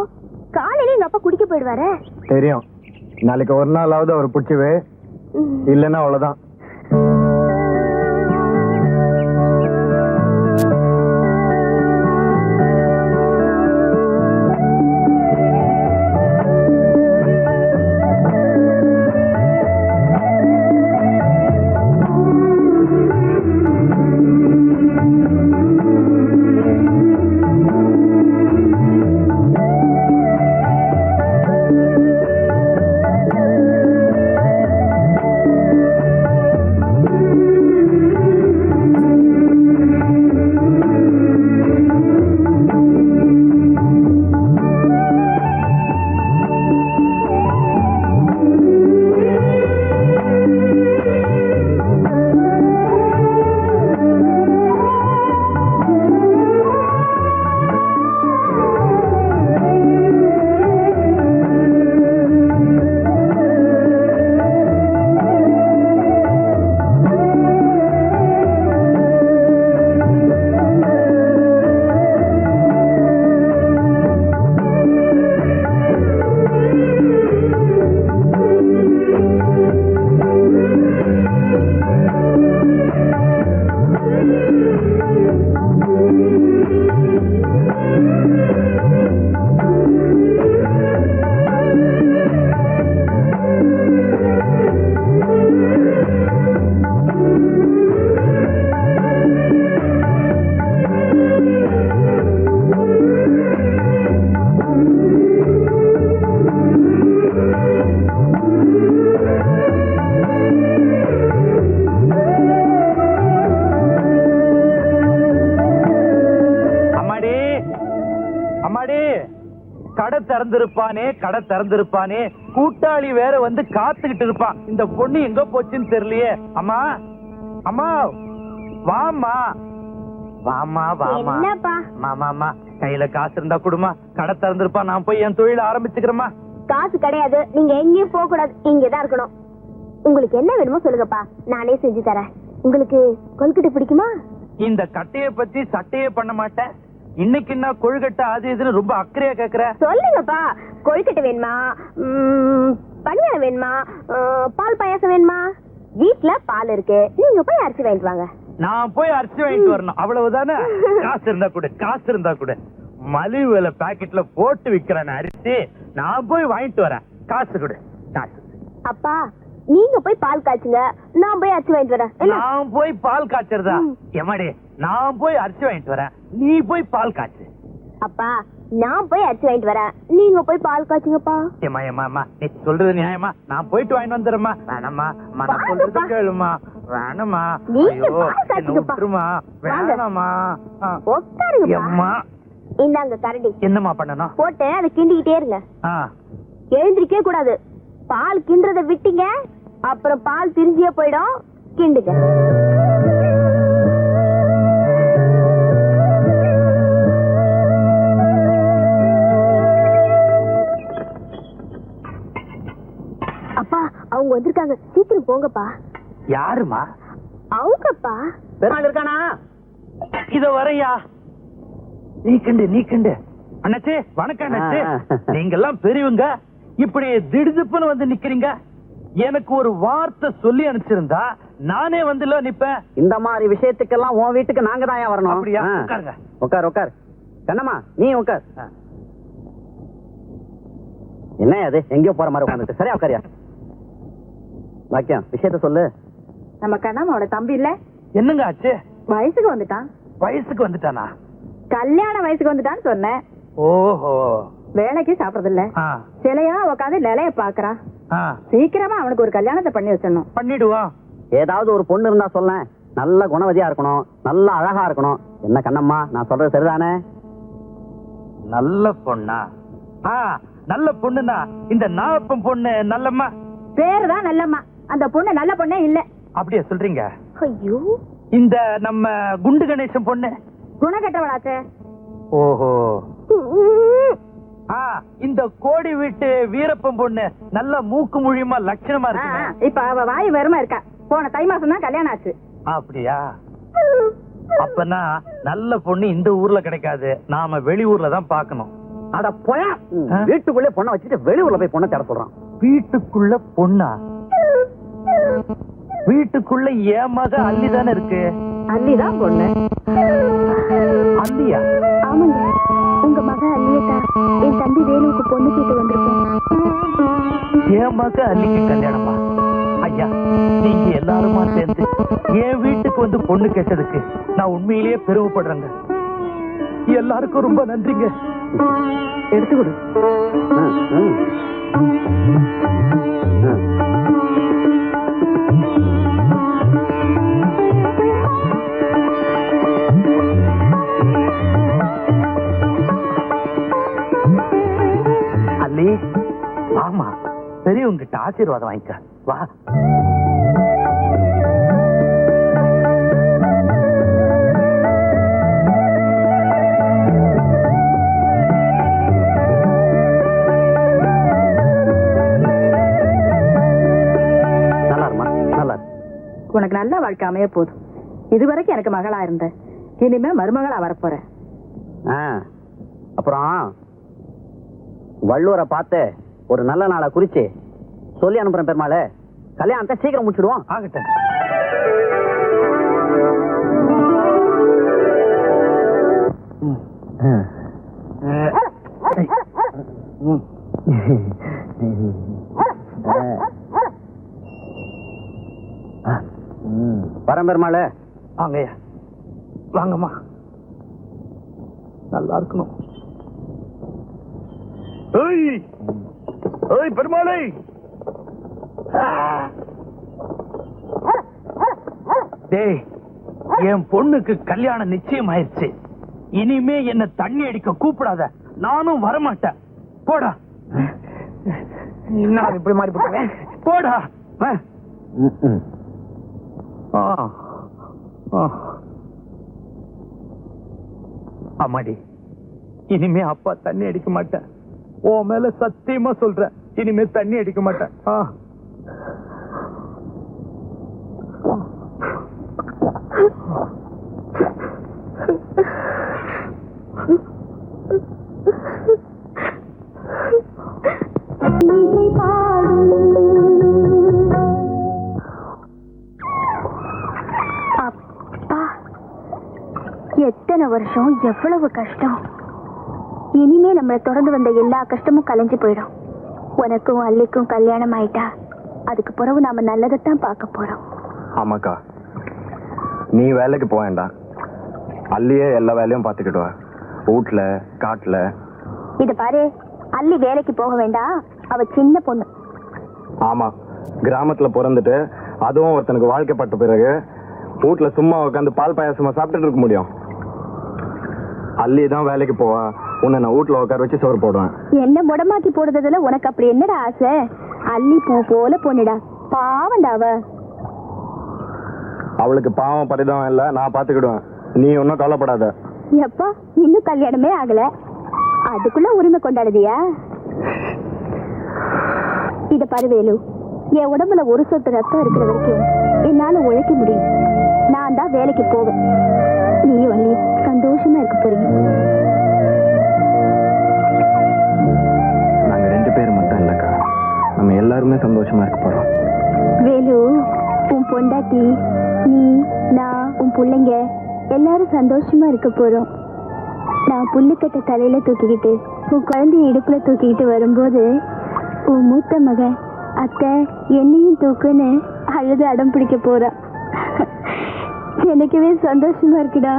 காலையில எங்க அப்பா குடிக்க போயிடுவாரு. தெரியும், நாளைக்கு ஒரு நாளாவது அவர் பிடிச்சவே, இல்லைன்னா அவ்வளவுதான். கடை திறந்திருப்பானே, கூட்டாளி வேற வந்து காத்துக்கிட்டு இருப்பான். இந்த பொண்ணு எங்க போச்சுன்னு தெரியலையே. அம்மா, அம்மா, வாமா, வாமா, வாமா. மாமா, கையில காசு இருந்தா கொடுமா. கடை திறந்திருப்பான், நான் போய் என் தொழில ஆரம்பிச்சுக்கிறேமா. காசு கிடையாது, நீங்க எங்கேயும் போக கூடாது, இங்கதான் இருக்கணும். உங்களுக்கு என்ன வேணுமோ சொல்லுங்கப்பா, நானே செஞ்சு தரேன். உங்களுக்கு கொழுக்கட்டை பிடிக்குமா? இந்த கட்டைய பத்தி சட்டையே பண்ண மாட்டேன். இன்னைக்கு என்ன கொழுக்கட்டை அது இதுன்னு ரொம்ப அக்கறையா கேக்குற? சொல்லுங்கப்பா, கொழுக்கட்டை வேணுமா, பணியாரம் வேணுமா, பால் பாயாசம் வேணுமா? வீட்டுல பால் இருக்கு, நீங்க போய் அரிசி வாங்கிட்டு வாங்க. நான் போய் அரிசி வாங்கிட்டு வரணும், அவ்வளவுதானே? காசு இருந்தா கூட, காசு இருந்தா கூட. மலிவு விலை பாக்கெட்ல போட்டு விக்கிறேன் அரிசி, நான் போய் வாங்கிட்டு வரேன். காசு கொடு, காசு. அப்பா, நீங்க போய் பால் காய்ச்சுங்க, நான் போய் அரிசி வாங்கிட்டு வரேன். நான் போய் பால் காய்ச்சறதா? எம்மாடி, நான் போய் அரிசி வாங்கிட்டு வரேன், நீ போய் பால் காய்ச்சு. அப்பா, நான் போய் அரிசி வாங்கிட்டு வரேன், நீங்க போய் பால் காய்ச்சுங்கப்பா. ஏமா ஏமா அம்மா, நீ சொல்றது நியாயமா? நான் போயிட்டு வாங்கிட்டு வந்துடுறேம்மா. வேணாம்மா, நான் சொல்றது கேளுமா. வேணாமா, விட்டுருமா, வேணாமா. உட்காருங்கம்மா. இந்தாங்க கரண்டி. என்னம்மா பண்ணணும்? போட்டு அதை கிண்டிக்கிட்டே இருங்க. எழுந்திருக்கே கூடாது. பால் கிண்டுறத விட்டீங்க, அப்புறம் பால் திரிஞ்சியே போயிடும். கிண்டுங்க. அப்பா, அவங்க வந்திருக்காங்க, சீக்கிரம் போங்கப்பா. யாருமா? அவங்கப்பா. பெருமாள் இருக்கானா? இத வரையா? நீ கண்டு அண்ணாச்சி, வணக்கம் அண்ணாச்சி. நீங்க எல்லாம் பெரியவங்க, இப்படி திடுதுப்புன்னு வந்து நிக்கிறீங்க. எனக்கு ஒரு வார்த்தை சொல்லி அனுப்பிச்சிருந்தா நானே வந்து நிப்பேன். இந்த மாதிரி விஷயத்துக்கெல்லாம் உன் வீட்டுக்கு நாங்க தான் வரணும். அப்படியா? உட்காருங்க. உட்கார். கண்ணம்மா, நீ உட்கார். என்ன அது எங்கேயோ போற மாதிரி உட்காந்துட்டு? சரியா உட்காரியா? பாக்கியம், விஷயத்த சொல்லு. நம்ம கண்ணம்மாவோட தம்பி இல்ல? என்னங்க ஆச்சு? வயசுக்கு வந்துட்டான். வயசுக்கு வந்துட்டானா? கல்யாண வயசுக்கு வந்துட்டான்னு சொன்னேன். ஓஹோ. வேலைக்கு சாப்பிடறது இல்ல, சிலையா உட்காந்து நிலைய பாக்குறான். சீக்கிரமா அவனுக்கு ஒரு கல்யாணத்தை பண்ணி வச்சிடணும். பண்ணிடுவா. ஏதாவது ஒரு பொண்ணு இருந்தா சொல்ல, நல்ல குணவதியா இருக்கணும், நல்ல அழகா இருக்கணும். என்ன கண்ணம்மா, நான் சொல்றது சரிதானே? நல்ல பொண்ணா? நல்ல பொண்ணுனா இந்த நாப்பம் பொண்ணு நல்லம்மா. பேருதான் நல்லம்மா, அந்த பொண்ணு நல்ல பொண்ணே இல்ல. அப்படியே சொல்றீங்க? ஐயோ, இந்த நம்ம குண்டு கணேசன் பொண்ணு குணக்கட்டவளாச்சே. ஓஹோ. இந்த கோடி வீட்டு வீரப்பன் பொண்ணு நல்ல மூக்கு மொழியுமா லட்சணமா இருக்கு. இப்ப அவ வாய் வெறுமா இருக்கா. போன தை மாசம் தான் கல்யாணம் ஆச்சு. அப்படியா? அப்பனா நல்ல பொண்ணு இந்த ஊர்ல கிடைக்காது, நாம வெளியூர்ல தான் பாக்கணும். அட போயா, வீட்டுக்குள்ளே பொண்ணை வச்சுட்டு வெளியூர்ல போய் பொண்ணை தேட சொல்றான். வீட்டுக்குள்ள பொண்ணா? வீட்டுக்குள்ள என் மக அல்லி தானே இருக்கு. அல்லிதான் பொண்ணு. அல்லியா? ஆமாங்க, உங்க மக அல்லியத்தான் என் தம்பி வேலுவுக்கு பொண்ணு கேட்டு வந்திருக்கோம். என் மக அல்லிக்கு கல்யாணமா? ஐயா, நீங்க எல்லாருமா சேர்ந்து என் வீட்டுக்கு வந்து பொண்ணு கேட்டதுக்கு நான் உண்மையிலேயே பெருமைப்படுறேங்க. எல்லாருக்கும் ரொம்ப நன்றிங்க. எடுத்து கொடு. அல்லி, ஆமா, பெரியவங்கிட்ட ஆசீர்வாதம் வாங்கிக்க வா. உனக்கு நல்ல வாழ்க்கை அமைய போதும். இதுவரைக்கும் எனக்கு மகளா இருந்த, இனிமே மருமகளா வரப்போற. அப்புறம் வள்ளுவரை பார்த்து ஒரு நல்ல நாளை குறிச்சு சொல்லி அனுப்புறேன். பெருமாளே, கல்யாணத்தை சீக்கிரம் முடிச்சிடுவோம். ஆகட்டும். வரேன் பெருமாளே. வாங்கய்யா, வாங்கம்மா. நல்லா இருக்கணும். பெருமாளை, டேய், என் பொண்ணுக்கு கல்யாணம் நிச்சயம் ஆயிடுச்சு. இனிமே என்ன தண்ணி அடிக்க கூப்பிடாத, நானும் வரமாட்டேன். போடா. நான் இப்படி மாறி போட்டேன். போடா. அம்மாடி, இனிமே அப்பா தண்ணி அடிக்க மாட்டேன். உன் மேல சத்தியமா சொல்றேன், இனிமே தண்ணி அடிக்க மாட்டேன். எத்தனை வருஷம், எவ்வளவு கஷ்டம். இனிமே நம்மளை தொடர்ந்து வந்த எல்லா கஷ்டமும் கலைஞ்சு போயிடும். உனக்கும் அல்லிக்கும் கல்யாணம் ஆயிட்டா அதுக்கு பிறகு நாம நல்லதைத்தான் பார்க்க போறோம். ஆமாக்கா, நீ வேலைக்கு போக வேண்டாம், அல்லியே எல்லா வேலையும் பார்த்துக்கிடுவா, வீட்டுல காட்டுல. இத பாரு, அல்லி வேலைக்கு போக வேண்டாம், அவ சின்ன பொண்ணு. ஆமா, கிராமத்துல பிறந்துட்டு அதுவும் ஒருத்தனுக்கு வாழ்க்கைப்பட்ட பிறகு வீட்டுல சும்மா உட்காந்து பால் பாயாசமா சாப்பிட்டுட்டு இருக்க முடியும்? அல்லி தான் வேலைக்கு போவா, உன்னை நான் வீட்டுல உட்கார வச்சு சோறு போடுவேன். என்ன முடமாக்கி போடுறதுல உனக்கு அப்படி என்னடா ஆசை? அல்லி பூ போல பொண்ணுடா, பாவண்டா அவ. அவளுக்கு பாவம் பரிதாபம் இல்ல, நான் பாத்துக்கிடுவேன், நீ ஒன்னும் கவலைப்படாத. எப்பா, இன்னும் கல்யாணமே ஆகல, அதுக்குள்ள உரிமை கொண்டாடுதியா? இத பாரு வேலு, என் உடம்புல ஒரு சொட்டு ரத்தம் இருக்கிற வரைக்கும் என்னால உழைக்க முடியும். நான் தான் வேலைக்கு போவேன், நீயும் அல்லி சந்தோஷமா இருக்க போறீங்க. நாங்க 2 பேர் மட்டும் இல்லக்கா, நம்ம எல்லாருமே சந்தோஷமா இருக்க போறோம். வேலு, உன் பொண்டாட்டி, நீ, நான், உன் பிள்ளைங்க எல்லாரும் சந்தோஷமா இருக்க போறோம். நான் புல்லுக்கட்டை தலையில தூக்கிக்கிட்டு உன் குழந்தைய இடுப்புல தூக்கிக்கிட்டு வரும்போது உன் மூத்த மகன் அத்தை என்னையும் தூக்குன்னு அழுது அடம் பிடிக்க போறா. எனக்குவே சந்தோஷமா இருக்குடா.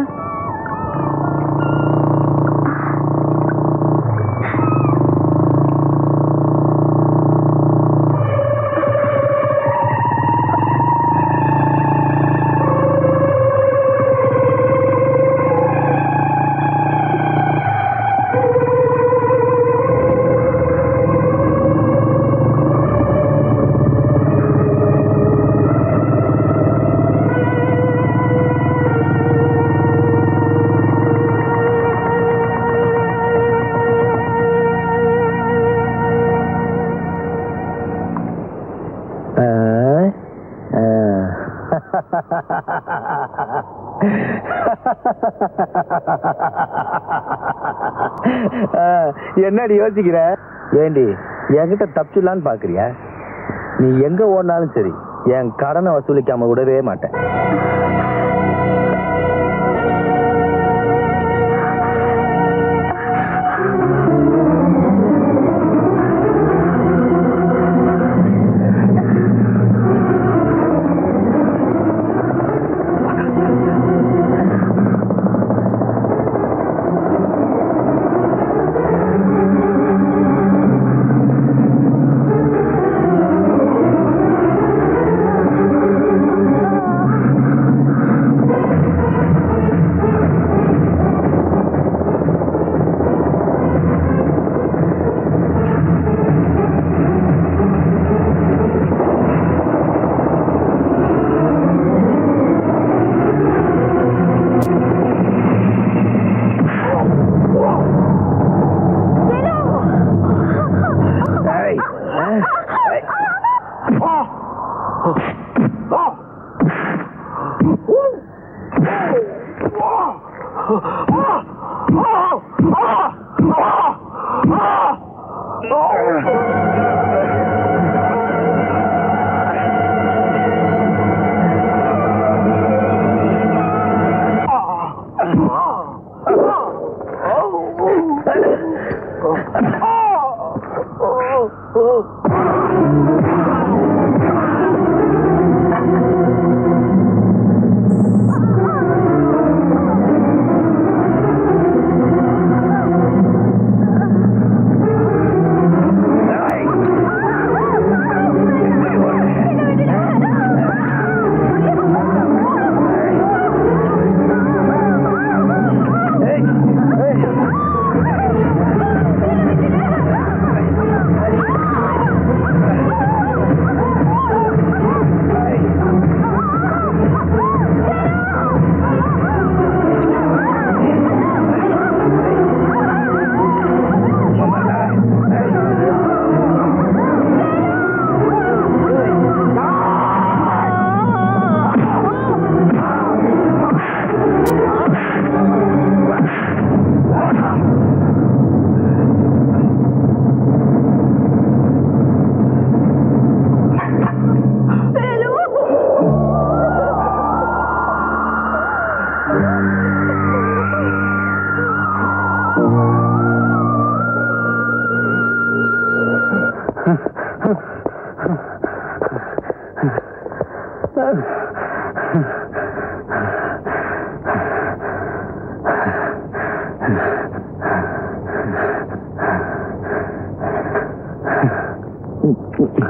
என்னடி யோசிக்கிற? ஏண்டி என்கிட்ட தப்பிச்சிடலான்னு பாக்குறியா? நீ எங்க ஓடினாலும் சரி என் கடனை வசூலிக்காம விடவே மாட்டேன்.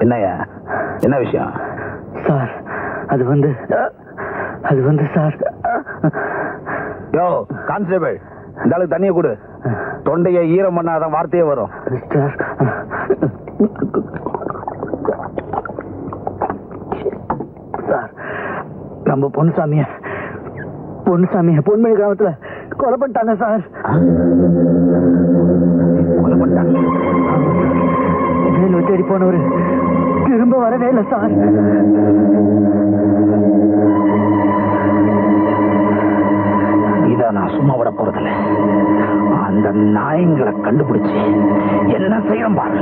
என்னையா, என்ன விஷயம்? சார் அது வந்து சார். யோ கான்ஸ்டபிள், இந்த ஆளுக்கு தண்ணியை கொடு. தொண்டையை ஈரம் பண்ணாதான் வார்த்தையே வரும். சார் சார், நம்ம பொன்னுசாமிய பொன்மணி கிராமத்துல கொலை பண்ணிட்டாங்க சார். கொலை பண்ணிட்டாங்க? வேலு தேடி போனவரு திரும்ப வரவே இல்லை சார். இத நான் சும்மா விட போறதில்ல. அந்த நாயங்களை கண்டுபிடிச்சு என்ன செய்யணும் பாரு.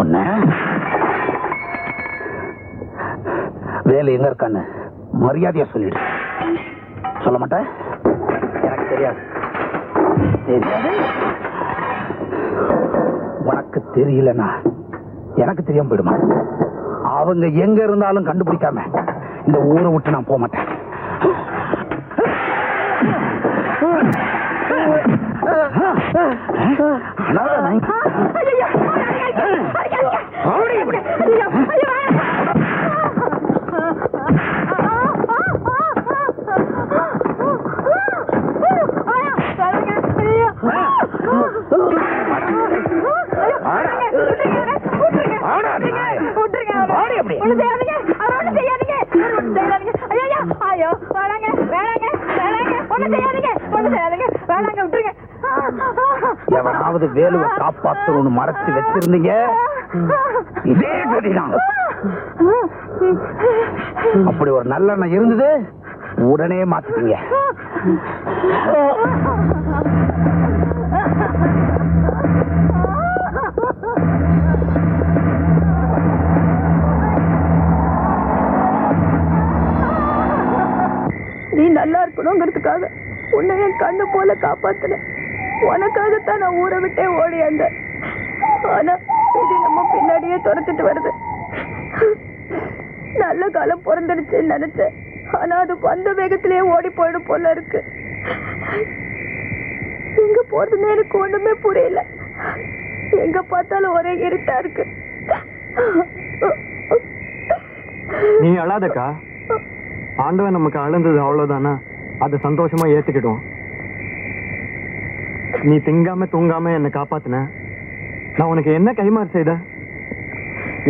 ஒண்ணு வேலை எங்க இருக்கான்னு மரியாதையா சொல்லிடு. சொல்ல மாட்டேன்? எனக்கு தெரியாது. தெரியாது? உனக்கு தெரியலனா எனக்கு தெரியாம போயிடுமா? அவங்க எங்க இருந்தாலும் கண்டுபிடிக்காம இந்த ஊரை விட்டு நான் போக மாட்டேன். எவனாவது வேலுவை காப்பாற்றணும்னு மறைச்சு வச்சிருந்தீங்க இதே கதிதான். அப்படி ஒரு நல்லெண்ணம் இருந்தது உடனே மாத்திட்டீங்க. நீ நல்லா இருக்கணுங்கிறதுக்காக உன்னை என் கண்ணு போல காப்பாத்தின. உனக்காகத்தான் நான் ஊரை விட்டே ஓடி வந்தேன். ஆனா இது நம்ம பின்னாடியே துரத்துட்டு வருது. நல்ல காலம் பிறந்துடுச்சுன்னு நினைச்சேன். ஆனா அது வந்த வேகத்திலேயே ஓடி போயிடும் போல இருக்கு. எங்க போறதுன்னு எனக்கு ஒண்ணுமே புரியல. எங்க பார்த்தாலும் ஒரே இருட்டா இருக்கு. நீ அழாதக்கா. ஆண்டவன் நமக்கு அழுந்தது அவ்வளவுதானா? அது சந்தோஷமா ஏத்துக்கிடும். நீ திங்காம தூங்காம என்னை காப்பாத்தின. நான் உனக்கு என்ன கைமாறு செய்த?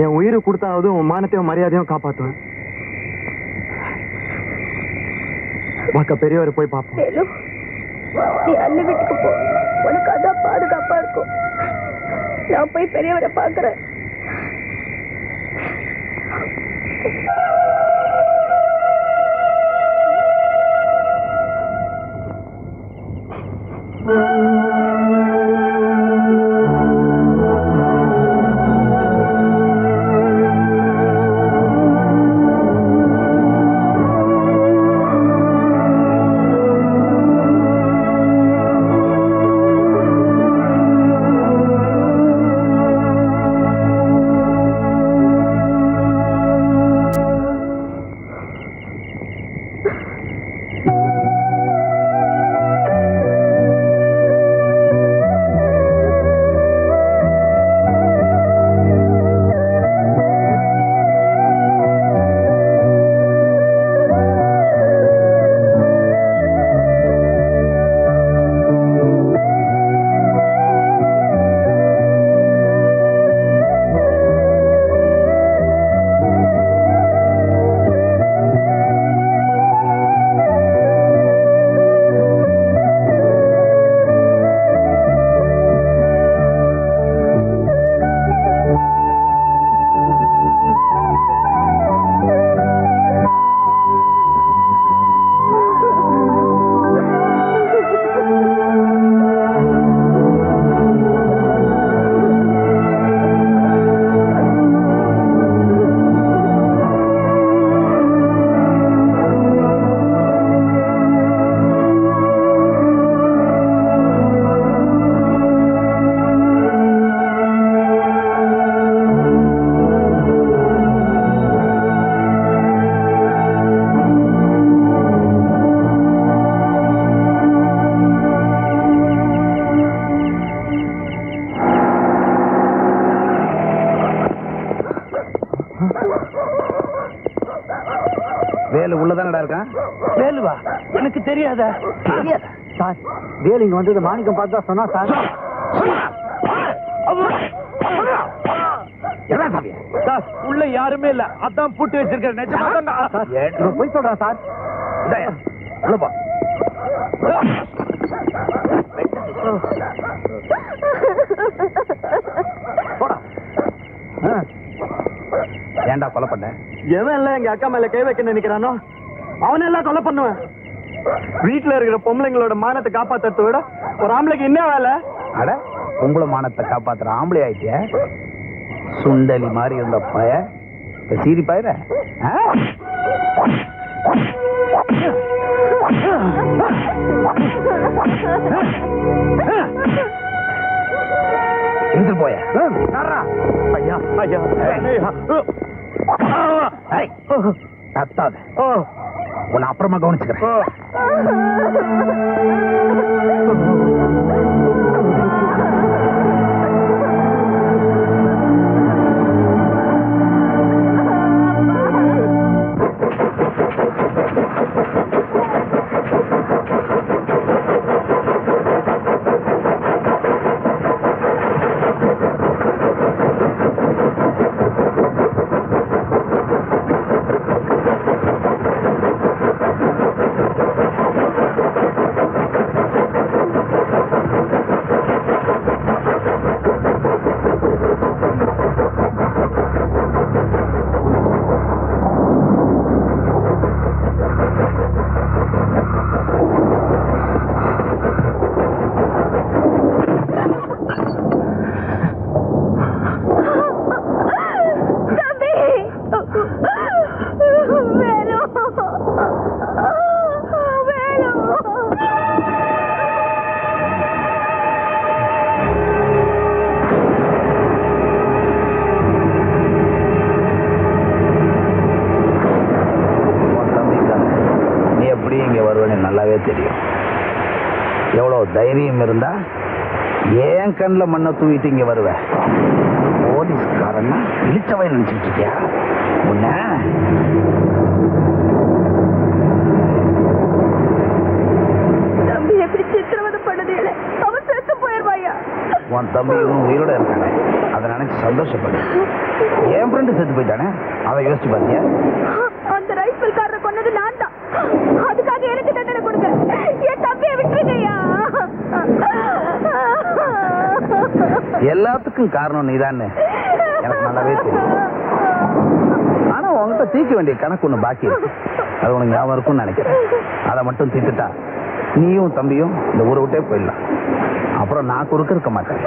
என் உயிரை கொடுத்தாவது உன் மானத்தையும் மரியாதையும் காப்பாத்துவேன். வாக்க பெரியவரை போய் பார்ப்போம். நீ அள்ளி வீட்டுக்கு போ. உனக்கு அதான் பாதுகாப்பா இருக்கும். நான் போய் பெரியவரை பாக்குறேன். வேலு உள்ளதானடா இருக்கான். வேலுவா? எனக்கு தெரியாத. சார் வேலு இங்க வந்து மாணிக்கம் பார்த்தா சொன்னா சார். சார் உள்ள யாருமே இல்ல. அதான் பூட்டி வச்சிருக்கேன். நிஜமா போய் சொல்றேன் சார். உள்ளப்பா. ஏன்டா கொலை பண்ண? எவன் எல்லாம் எங்க அக்கா மேல கை வைக்க நினைக்கிறானோ அவனெல்லாம் கொலை பண்ணுவேன். வீட்டுல இருக்கிற பொம்பளைங்களோட மானத்தை காப்பாத்துறத விட ஒரு ஆம்பளைக்கு என்ன வேலை? அட பொம்பளை மானத்தை காப்பாத்துற ஆம்பளை ஆயிட்டிய. சுண்டலி மாதிரி இருந்த பய சீரி பாயிர எடுத்து போய ஐயா ஐயா கத்தாத உன்னை அப்புறமா கவனிச்சுக்கிறேன். நல்லாவே தெரியும். எவ்வளவு தைரியம் இருந்தா ஏன் கண்ணுல மண்ணை தூவிட்டு இங்க வருவேன்? போலீஸ்காரன்னா இழிச்சவை நினைச்சிட்டு இருக்கியா? உன்ன தம்பி எப்படி சித்திரவதை பண்ணது இல்லை, அவன் செத்து போயிருவாயா? உன் தம்பி இன்னும் உயிரோட இருக்கானே, அதை நினைச்சு சந்தோஷப்படு. என் ஃப்ரெண்டு செத்து போயிட்டானே, அதை யோசிச்சு பாத்தியா? அந்த ரைஃபிள்காரரை கொன்னது நான் தான். அதுக்காக எனக்கு தண்டனை கொடுங்க. என் தம்பியை விட்டுருங்கய்யா. எல்லாத்துக்கும் காரணம் நீதானே, எனக்கு நல்லாவே தெரியும். ஆனா உன்கிட்ட தீர்க்க வேண்டிய கணக்கு ஒண்ணு பாக்கி இருக்கு. அது உனக்கு ஞாபகம் இருக்கும்னு நினைக்கிறேன். அதை மட்டும் தீர்த்துட்டா நீயும் தம்பியும் இந்த ஊரை விட்டே போயிடலாம். அப்புறம் நான் குறுக்க இருக்க மாட்டேன்.